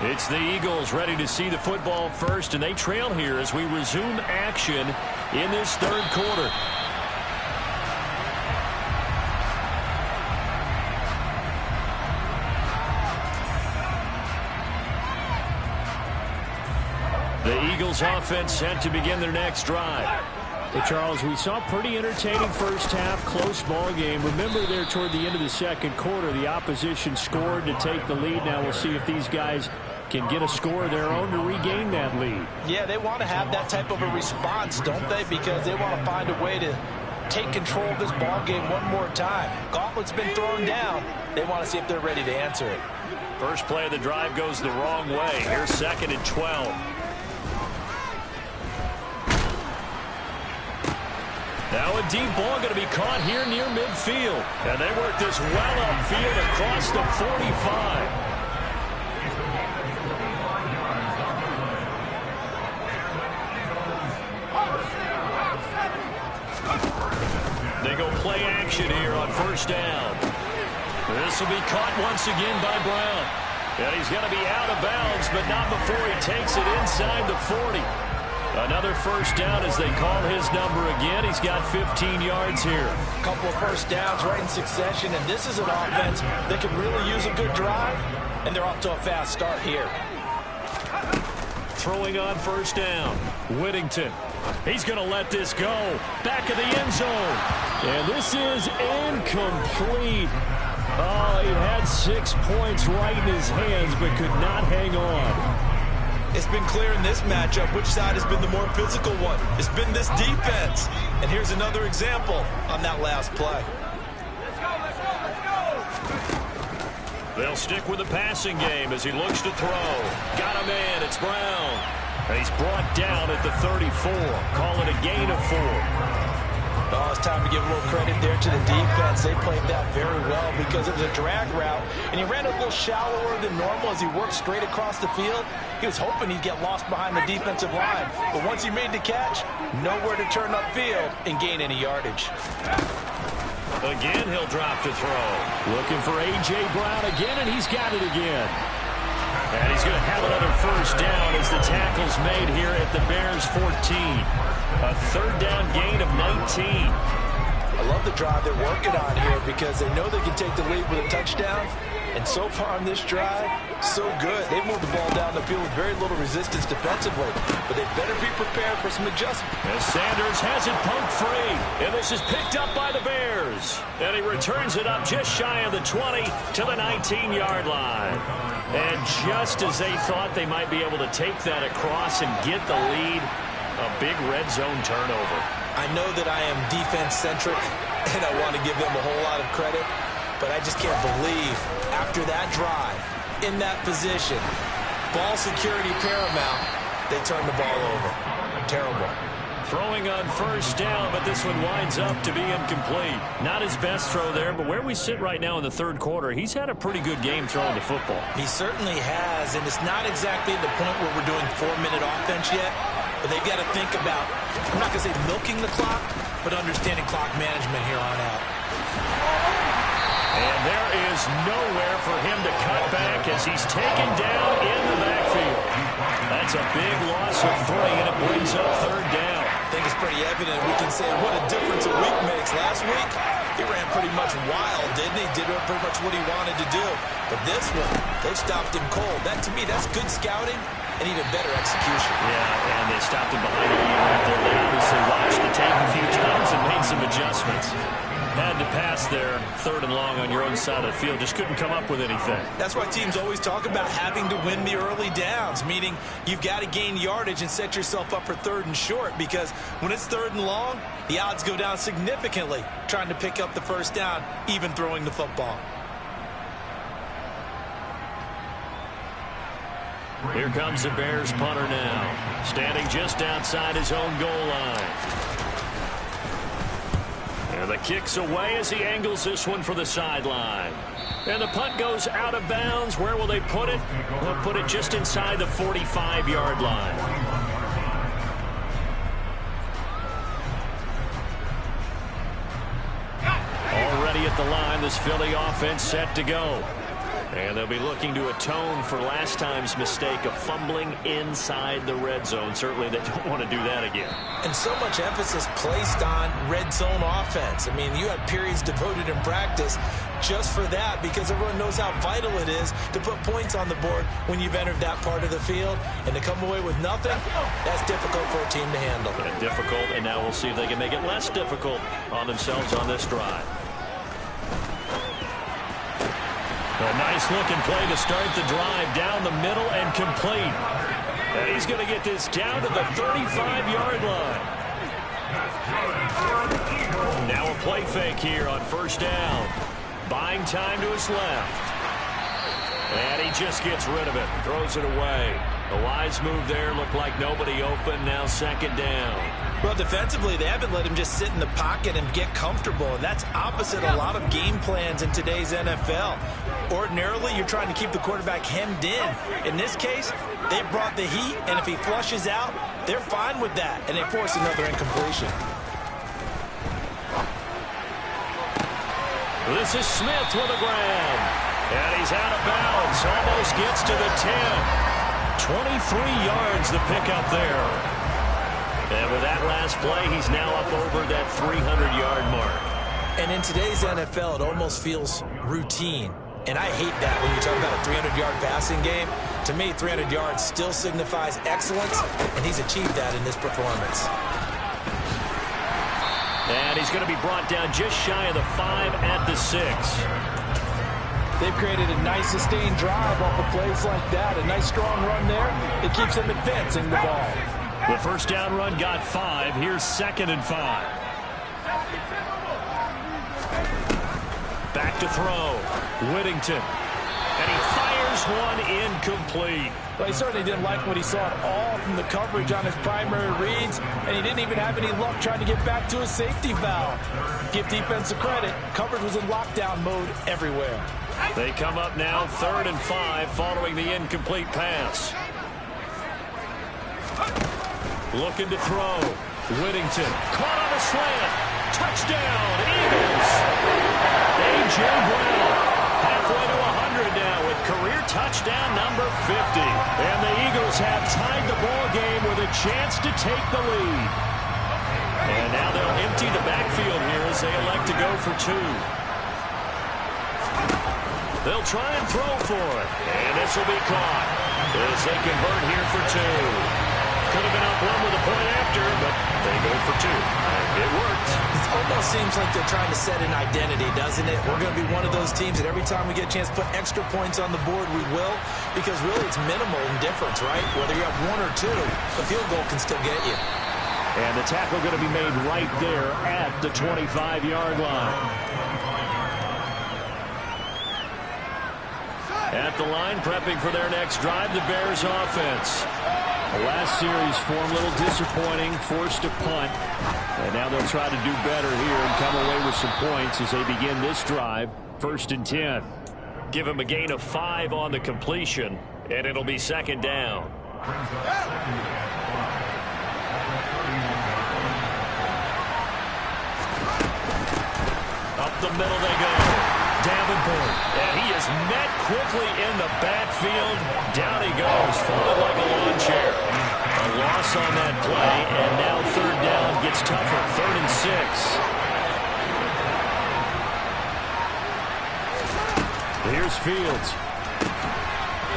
It's the Eagles ready to see the football first, and they trail here as we resume action in this third quarter. The Eagles offense set to begin their next drive. Well, Charles, we saw a pretty entertaining first half, close ball game. Remember there toward the end of the second quarter, the opposition scored to take the lead. Now we'll see if these guys can get a score of their own to regain that lead. Yeah, they want to have that type of a response, don't they? Because they want to find a way to take control of this ball game one more time. Gauntlet's been thrown down. They want to see if they're ready to answer it. First play of the drive goes the wrong way. Here's 2nd and 12. Now a deep ball going to be caught here near midfield. And they work this well upfield across the 45. They go play action here on first down. This will be caught once again by Brown. And he's going to be out of bounds, but not before he takes it inside the 40. Another first down as they call his number again. He's got 15 yards here. A couple of first downs right in succession, and this is an offense that can really use a good drive, and they're off to a fast start here. Throwing on first down. Whittington. He's going to let this go. Back of the end zone. And this is incomplete. Oh, he had 6 points right in his hands, but could not hang on. It's been clear in this matchup which side has been the more physical one. It's been this defense. And here's another example on that last play. They'll stick with the passing game as he looks to throw. Got a man. It's Brown. And he's brought down at the 34. Call it a gain of 4. Oh, it's time to give a little credit there to the defense. They played that very well because it was a drag route, and he ran a little shallower than normal as he worked straight across the field. He was hoping he'd get lost behind the defensive line, but once he made the catch, nowhere to turn upfield and gain any yardage. Again, he'll drop to throw. Looking for A.J. Brown again, and he's got it again. And he's going to have another first down as the tackle's made here at the Bears 14. A third down gain of 19. I love the drive they're working on here because they know they can take the lead with a touchdown. And so far on this drive, so good. They've moved the ball down the field with very little resistance defensively. But they better be prepared for some adjustment. As Sanders has it poked free. And this is picked up by the Bears. And he returns it up just shy of the 20 to the 19-yard line. And just as they thought they might be able to take that across and get the lead, a big red zone turnover. I know that I am defense-centric, and I want to give them a whole lot of credit, but I just can't believe after that drive, in that position, ball security paramount, they turn the ball over. Terrible. Throwing on first down, but this one winds up to be incomplete. Not his best throw there, but where we sit right now in the third quarter, he's had a pretty good game throwing the football. He certainly has, and it's not exactly the point where we're doing 4-minute offense yet, but they've got to think about, I'm not going to say milking the clock, but understanding clock management here on out. And there is nowhere for him to cut back as he's taken down in the backfield. That's a big loss of 3, and it brings up third down. I think it's pretty evident. We can say what a difference a week makes. Last week, he ran pretty much wild, didn't he? Did pretty much what he wanted to do. But this one, they stopped him cold. That, to me, that's good scouting and even better execution. Yeah, and they stopped him behind the line right there. They obviously watched the tape a few times and made some adjustments. Had to pass there, 3rd and long on your own side of the field. Just couldn't come up with anything. That's why teams always talk about having to win the early downs, meaning you've got to gain yardage and set yourself up for 3rd and short, because when it's 3rd and long, the odds go down significantly trying to pick up the first down, even throwing the football. Here comes the Bears punter now, standing just outside his own goal line. And the kick's away as he angles this one for the sideline. And the punt goes out of bounds. Where will they put it? They'll put it just inside the 45-yard line. Already at the line, this Philly offense set to go. And they'll be looking to atone for last time's mistake of fumbling inside the red zone. Certainly they don't want to do that again. And so much emphasis placed on red zone offense. I mean, you have periods devoted in practice just for that, because everyone knows how vital it is to put points on the board when you've entered that part of the field. And to come away with nothing, that's difficult for a team to handle. And difficult, and now we'll see if they can make it less difficult on themselves on this drive. A nice-looking play to start the drive down the middle and complete. And he's going to get this down to the 35-yard line. Now a play fake here on first down. Buying time to his left. And he just gets rid of it. Throws it away. A wise move there. Looked like nobody open. Now 2nd down. Well, defensively, they haven't let him just sit in the pocket and get comfortable, and that's opposite a lot of game plans in today's NFL. Ordinarily, you're trying to keep the quarterback hemmed in. In this case, they brought the heat, and if he flushes out, they're fine with that, and they force another incompletion. This is Smith with a grab. And he's out of bounds. Almost gets to the 10. 23 yards the pickup there. And with that last play, he's now up over that 300-yard mark. And in today's NFL, it almost feels routine. And I hate that when you talk about a 300-yard passing game. To me, 300 yards still signifies excellence, and he's achieved that in this performance. And he's going to be brought down just shy of the 5 at the 6. They've created a nice sustained drive off of plays like that. A nice strong run there. It keeps them advancing the ball. The first down run got 5. Here's 2nd and 5. to throw. Whittington. And he fires one incomplete. Well, he certainly didn't like what he saw at all from the coverage on his primary reads, and he didn't even have any luck trying to get back to his safety valve. Give defense a credit. Coverage was in lockdown mode everywhere. They come up now 3rd and 5 following the incomplete pass. Looking to throw. Whittington caught on a slant. Touchdown, Eagles. A.J. Brown halfway to 100 now with career touchdown number 50. And the Eagles have tied the ball game with a chance to take the lead. And now they'll empty the backfield here as they elect to go for 2. They'll try and throw for it. And this will be caught as they convert here for 2. Could have been up 1 with a point after, but they go for 2. It worked. It almost seems like they're trying to set an identity, doesn't it? We're going to be one of those teams that every time we get a chance to put extra points on the board, we will. Because really it's minimal in difference, right? Whether you have 1 or 2, the field goal can still get you. And the tackle going to be made right there at the 25-yard line. At the line, prepping for their next drive, the Bears offense. The last series form a little disappointing, forced a punt. And now they'll try to do better here and come away with some points as they begin this drive. 1st and 10. Give him a gain of 5 on the completion, and it'll be 2nd down. Up the middle they go. Davenport. And he is met quickly in the backfield. Down he goes, folded like a lawn chair. A loss on that play, and now 3rd down gets tougher. 3rd and 6. Here's Fields.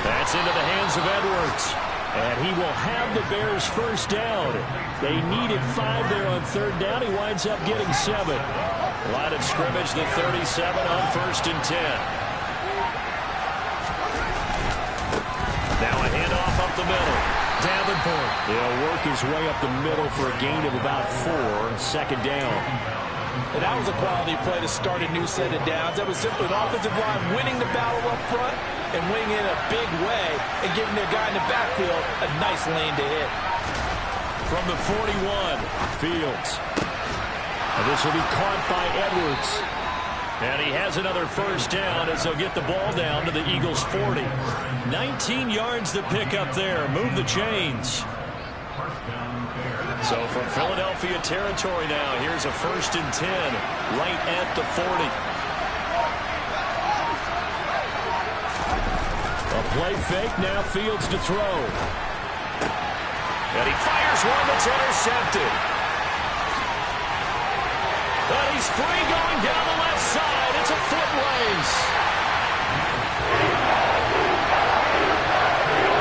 That's into the hands of Edwards. And he will have the Bears 1st down. They needed 5 there on 3rd down. He winds up getting 7. Line of scrimmage, the 37 on 1st and 10. Now a handoff up the middle. Davenport. He'll work his way up the middle for a gain of about 4. 2nd down. And that was a quality play to start a new set of downs. That was simply an offensive line winning the battle up front and winning in a big way and giving their guy in the backfield a nice lane to hit. From the 41, Fields. And this will be caught by Edwards. And he has another 1st down as they'll get the ball down to the Eagles' 40. 19 yards to pick up there. Move the chains. So from Philadelphia territory now, here's a 1st and 10 right at the 40. A play fake, now Fields to throw. And he fires one that's intercepted. But he's free going down the left side. It's a foot race.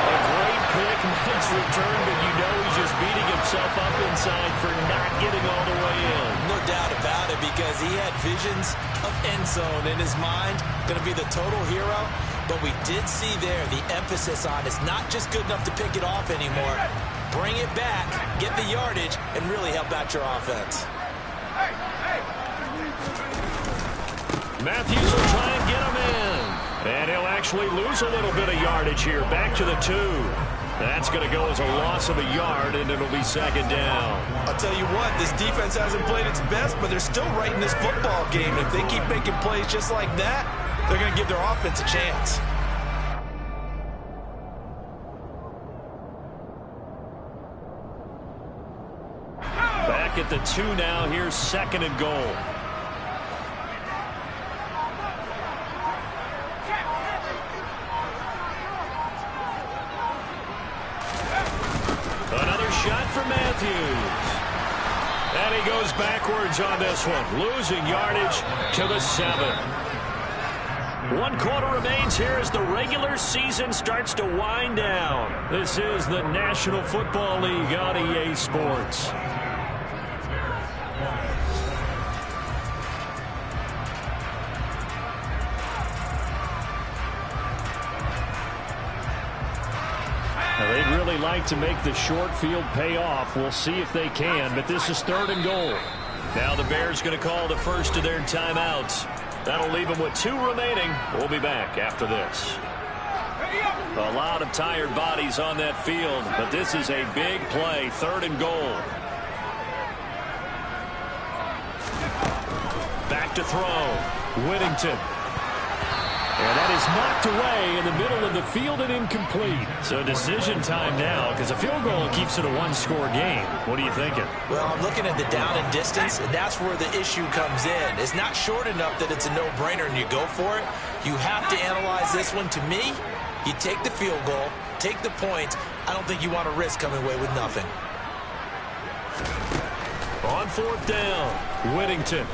A great pick, nice return, but you know he's just beating himself up inside for not getting all the way in. No doubt about it, because he had visions of end zone in his mind. Going to be the total hero. But we did see there the emphasis on it's not just good enough to pick it off anymore. Bring it back, get the yardage, and really help out your offense. Matthews will try and get him in. And he'll actually lose a little bit of yardage here. Back to the 2. That's going to go as a loss of a yard, and it'll be 2nd down. I'll tell you what, this defense hasn't played its best, but they're still right in this football game. If they keep making plays just like that, they're going to give their offense a chance. Back at the 2 now. Here's 2nd and goal. Another shot for Matthews. And he goes backwards on this one, losing yardage to the 7. 1 quarter remains here as the regular season starts to wind down. This is the National Football League on EA Sports. They'd really like to make the short field pay off. We'll see if they can, but this is 3rd and goal. Now the Bears going to call the first of their timeouts. That'll leave him with 2 remaining. We'll be back after this. A lot of tired bodies on that field, but this is a big play, 3rd and goal. Back to throw. Whittington. And that is knocked away in the middle of the field and incomplete. So decision time now, because a field goal keeps it a 1-score game. What are you thinking? Well, I'm looking at the down and distance, and that's where the issue comes in. It's not short enough that it's a no-brainer and you go for it. You have to analyze this one. To me, you take the field goal, take the points. I don't think you want to risk coming away with nothing. On 4th down, Whittington.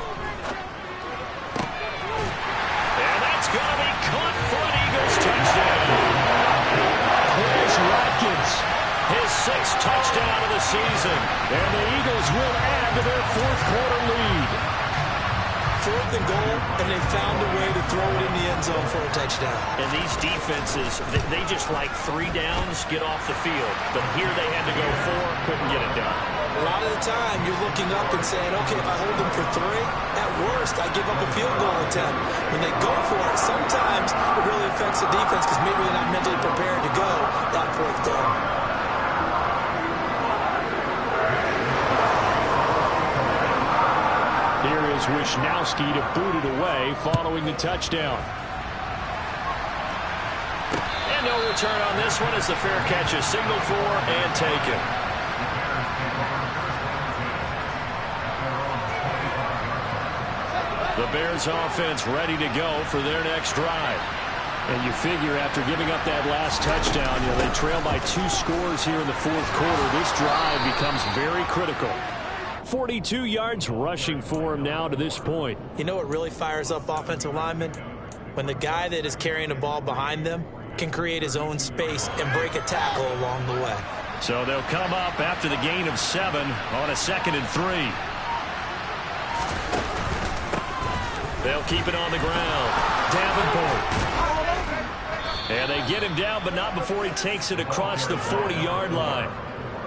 And that's going to be caught for an Eagles touchdown. Chris Watkins, his 6th touchdown of the season. And the Eagles will add to their 4th quarter lead. 4th and goal, and they found a way to throw it in the end zone for a touchdown. And these defenses, they just like 3 downs, get off the field. But here they had to go 4, couldn't get it done. A lot of the time, you're looking up and saying, okay, if I hold them for 3, at worst, I give up a field goal attempt. When they go for it, sometimes it really affects the defense because maybe they're not mentally prepared to go that 4th down. Here is Wisnowski to boot it away following the touchdown. And no return on this one as the fair catch is signaled for and taken. The Bears offense ready to go for their next drive. And you figure after giving up that last touchdown, they trail by 2 scores here in the 4th quarter. This drive becomes very critical. 42 yards rushing for him now to this point. You know what really fires up offensive linemen? When the guy that is carrying the ball behind them can create his own space and break a tackle along the way. So they'll come up after the gain of 7 on a 2nd and 3. They'll keep it on the ground. Davenport. And they get him down, but not before he takes it across the 40-yard line.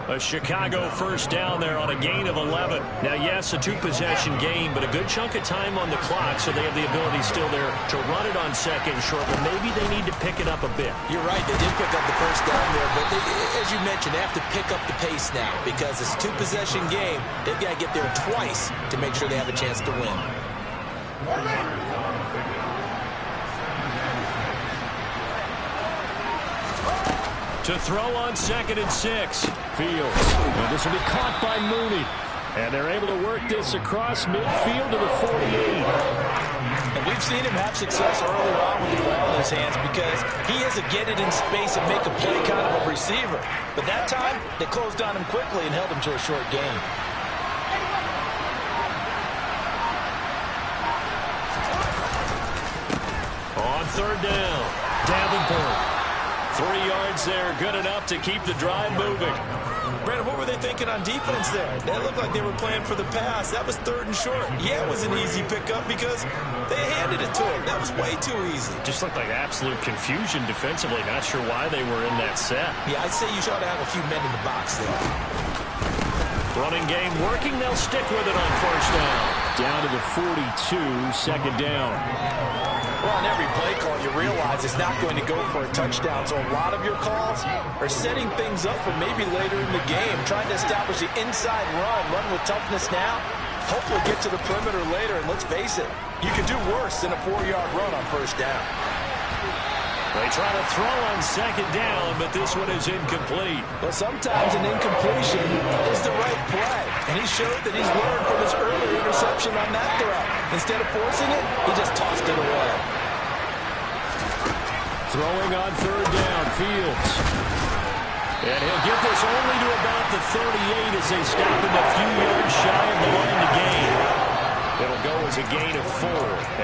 A Chicago 1st down there on a gain of 11. Now, yes, a 2-possession game, but a good chunk of time on the clock, so they have the ability still there to run it on 2nd short, but maybe they need to pick it up a bit. You're right. They did pick up the 1st down there, but as you mentioned, they have to pick up the pace now because it's a 2-possession game. They've got to get there twice to make sure they have a chance to win. To throw on 2nd and 6. Fields. And this will be caught by Mooney. And they're able to work this across midfield to the 48. And we've seen him have success early on with the ball in his hands because he has to get it in space and make a play kind of a receiver. But that time, they closed on him quickly and held him to a short gain. On 3rd down, Davenport. 3 yards there, good enough to keep the drive moving. Brandon, what were they thinking on defense there? They looked like they were playing for the pass. That was 3rd and short. Yeah, it was an easy pickup because they handed it to him. That was way too easy. Just looked like absolute confusion defensively. Not sure why they were in that set. Yeah, I'd say you should have a few men in the box there. Running game working. They'll stick with it on 1st down. Down to the 42, 2nd down. Well, on every play call, you realize it's not going to go for a touchdown. So a lot of your calls are setting things up for maybe later in the game, trying to establish the inside run with toughness now, hopefully get to the perimeter later. And let's face it, you can do worse than a 4-yard run on 1st down. They try to throw on 2nd down, but this one is incomplete. Well, sometimes an incompletion is the right play. And he showed that he's learned from his earlier interception on that throw. Instead of forcing it, he just tossed it away. Throwing on 3rd down, Fields. And he'll get this only to about the 38 as they stop him a few yards shy of the line to gain. It'll go as a gain of 4.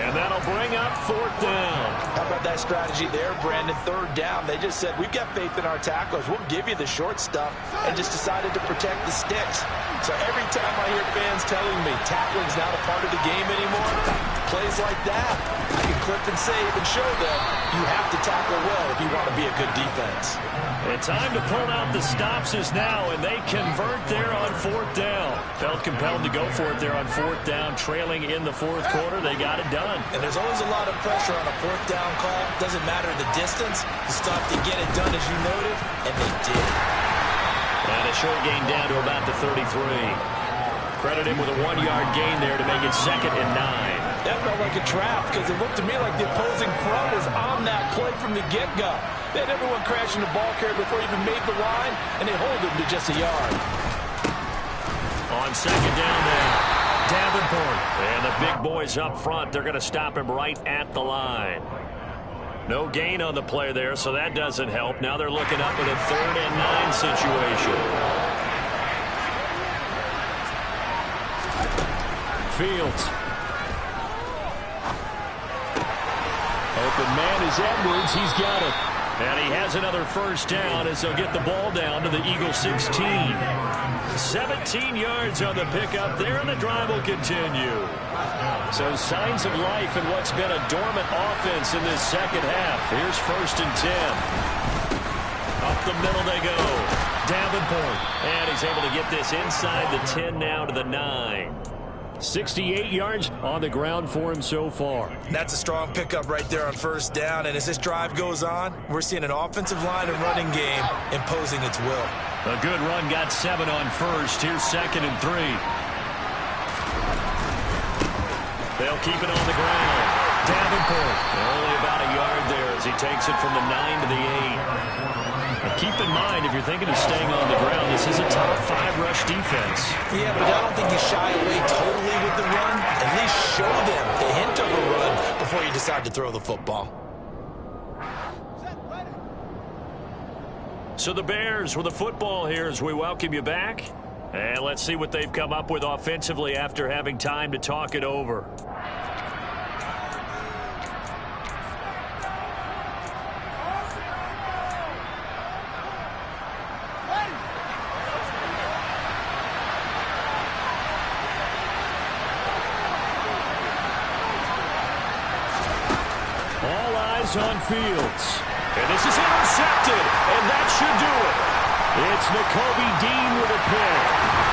And that'll bring up 4th down. How about that strategy there, Brandon? 3rd down. They just said, we've got faith in our tacklers. We'll give you the short stuff, and just decided to protect the sticks. So every time I hear fans telling me tackling's not a part of the game anymore, plays like that, I can clip and save and show them you have to tackle well if you want to be a good defense. And time to pull out the stops is now, and they convert there on 4th down. Felt compelled to go for it there on 4th down, trailing in the 4th quarter. They got it done. And there's always a lot of pressure on a 4th down call. Doesn't matter the distance. You stop to get it done as you noted, and they did. And a short gain down to about the 33. Credit him with a 1-yard gain there to make it 2nd and 9. That felt like a trap because it looked to me like the opposing front was on that play from the get-go. They had everyone crashing the ball carrier before he even made the line, and they hold him to just a yard. On 2nd down there, Davenport. And the big boys up front, they're going to stop him right at the line. No gain on the play there, so that doesn't help. Now they're looking up at a 3rd and 9 situation. Fields. Open man is Edwards. He's got it. And he has another 1st down as they'll get the ball down to the Eagles 16. 17 yards on the pickup there, and the drive will continue. So signs of life in what's been a dormant offense in this 2nd half. Here's 1st and 10. Up the middle they go. Davenport. And he's able to get this inside the 10 now to the 9. 68 yards on the ground for him so far. That's a strong pickup right there on 1st down. And as this drive goes on, we're seeing an offensive line and running game imposing its will. A good run got 7 on 1st. Here's 2nd and 3. They'll keep it on the ground. Davenport only about a yard there as he takes it from the 9 to the 8. Now keep in mind, if you're thinking of staying on the ground, this is a top 5 rush defense. Yeah, but I don't think you shy away totally with the run. At least show them the hint of a run before you decide to throw the football. So the Bears with the football here as we welcome you back. And let's see what they've come up with offensively after having time to talk it over. All eyes on Fields. And this is intercepted, and that should do it. It's Nakobe Dean with a pick.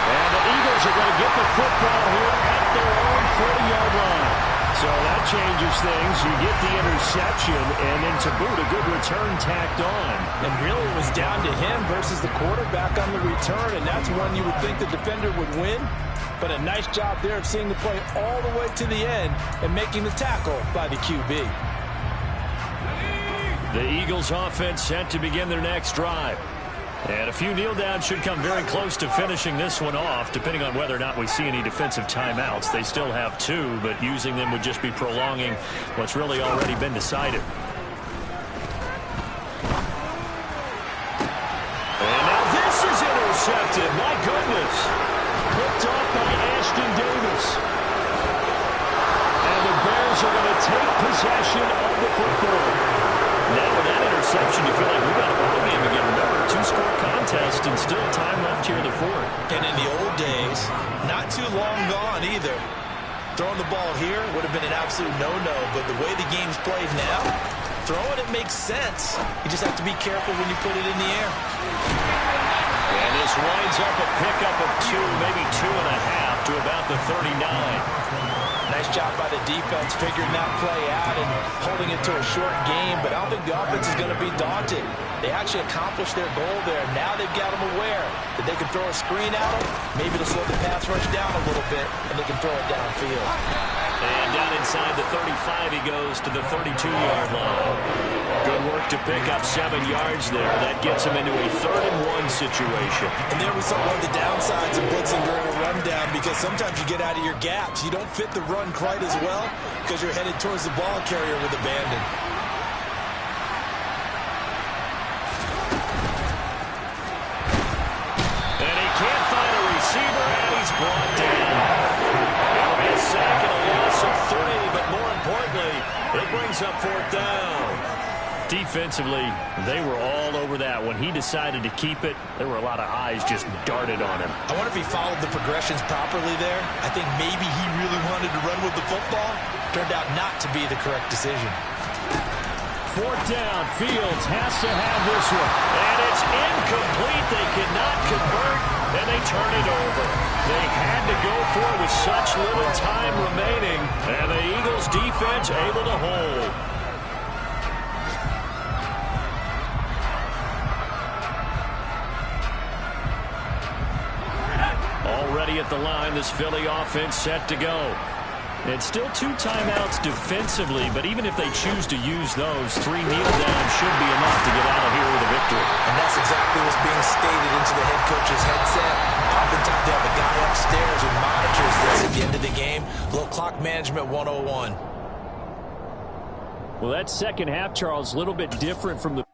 And the Eagles are going to get the football here at their own 40-yard line. So that changes things. You get the interception, and then to boot, a good return tacked on. And really it was down to him versus the quarterback on the return, and that's one you would think the defender would win. But a nice job there of seeing the play all the way to the end and making the tackle by the QB. The Eagles offense set to begin their next drive. And a few kneel downs should come very close to finishing this one off, depending on whether or not we see any defensive timeouts. They still have 2, but using them would just be prolonging what's really already been decided. And now this is intercepted. My goodness. Picked off by Ashton Davis. And the Bears are going to take possession of the football. Now with that interception, you feel like we've got a ball game again. Remember, 2-score contest and still time left here in the 4th. And in the old days, not too long gone either. Throwing the ball here would have been an absolute no-no, but the way the game's played now, throwing it makes sense. You just have to be careful when you put it in the air. And this winds up a pickup of 2, maybe 2.5 to about the 39. Nice job by the defense figuring that play out and holding it to a short game, but I don't think the offense is going to be daunted. They actually accomplished their goal there. Now they've got them aware that they can throw a screen at them. Maybe to slow the pass rush down a little bit, and they can throw it downfield. And down inside the 35, he goes to the 32-yard line. Good work to pick up 7 yards there. That gets him into a 3rd and 1 situation. And there we saw one of the downsides of blitzing during a rundown, because sometimes you get out of your gaps. You don't fit the run quite as well because you're headed towards the ball carrier with abandon. And he can't find a receiver, and he's brought down. It'll be a sack and a loss of 3, but more importantly, it brings up 4th down. Defensively, they were all over that. When he decided to keep it, there were a lot of eyes just darted on him. I wonder if he followed the progressions properly there. I think maybe he really wanted to run with the football. Turned out not to be the correct decision. Fourth down, Fields has to have this one. And it's incomplete. They cannot convert, and they turn it over. They had to go for it with such little time remaining, and the Eagles defense able to hold. Already at the line, this Philly offense set to go. It's still 2 timeouts defensively, but even if they choose to use those, 3 kneel downs should be enough to get out of here with a victory. And that's exactly what's being stated into the head coach's headset. Oftentimes they have a guy upstairs who monitors this at the end of the game. A little clock management 101. Well, that second half, Charles, a little bit different from the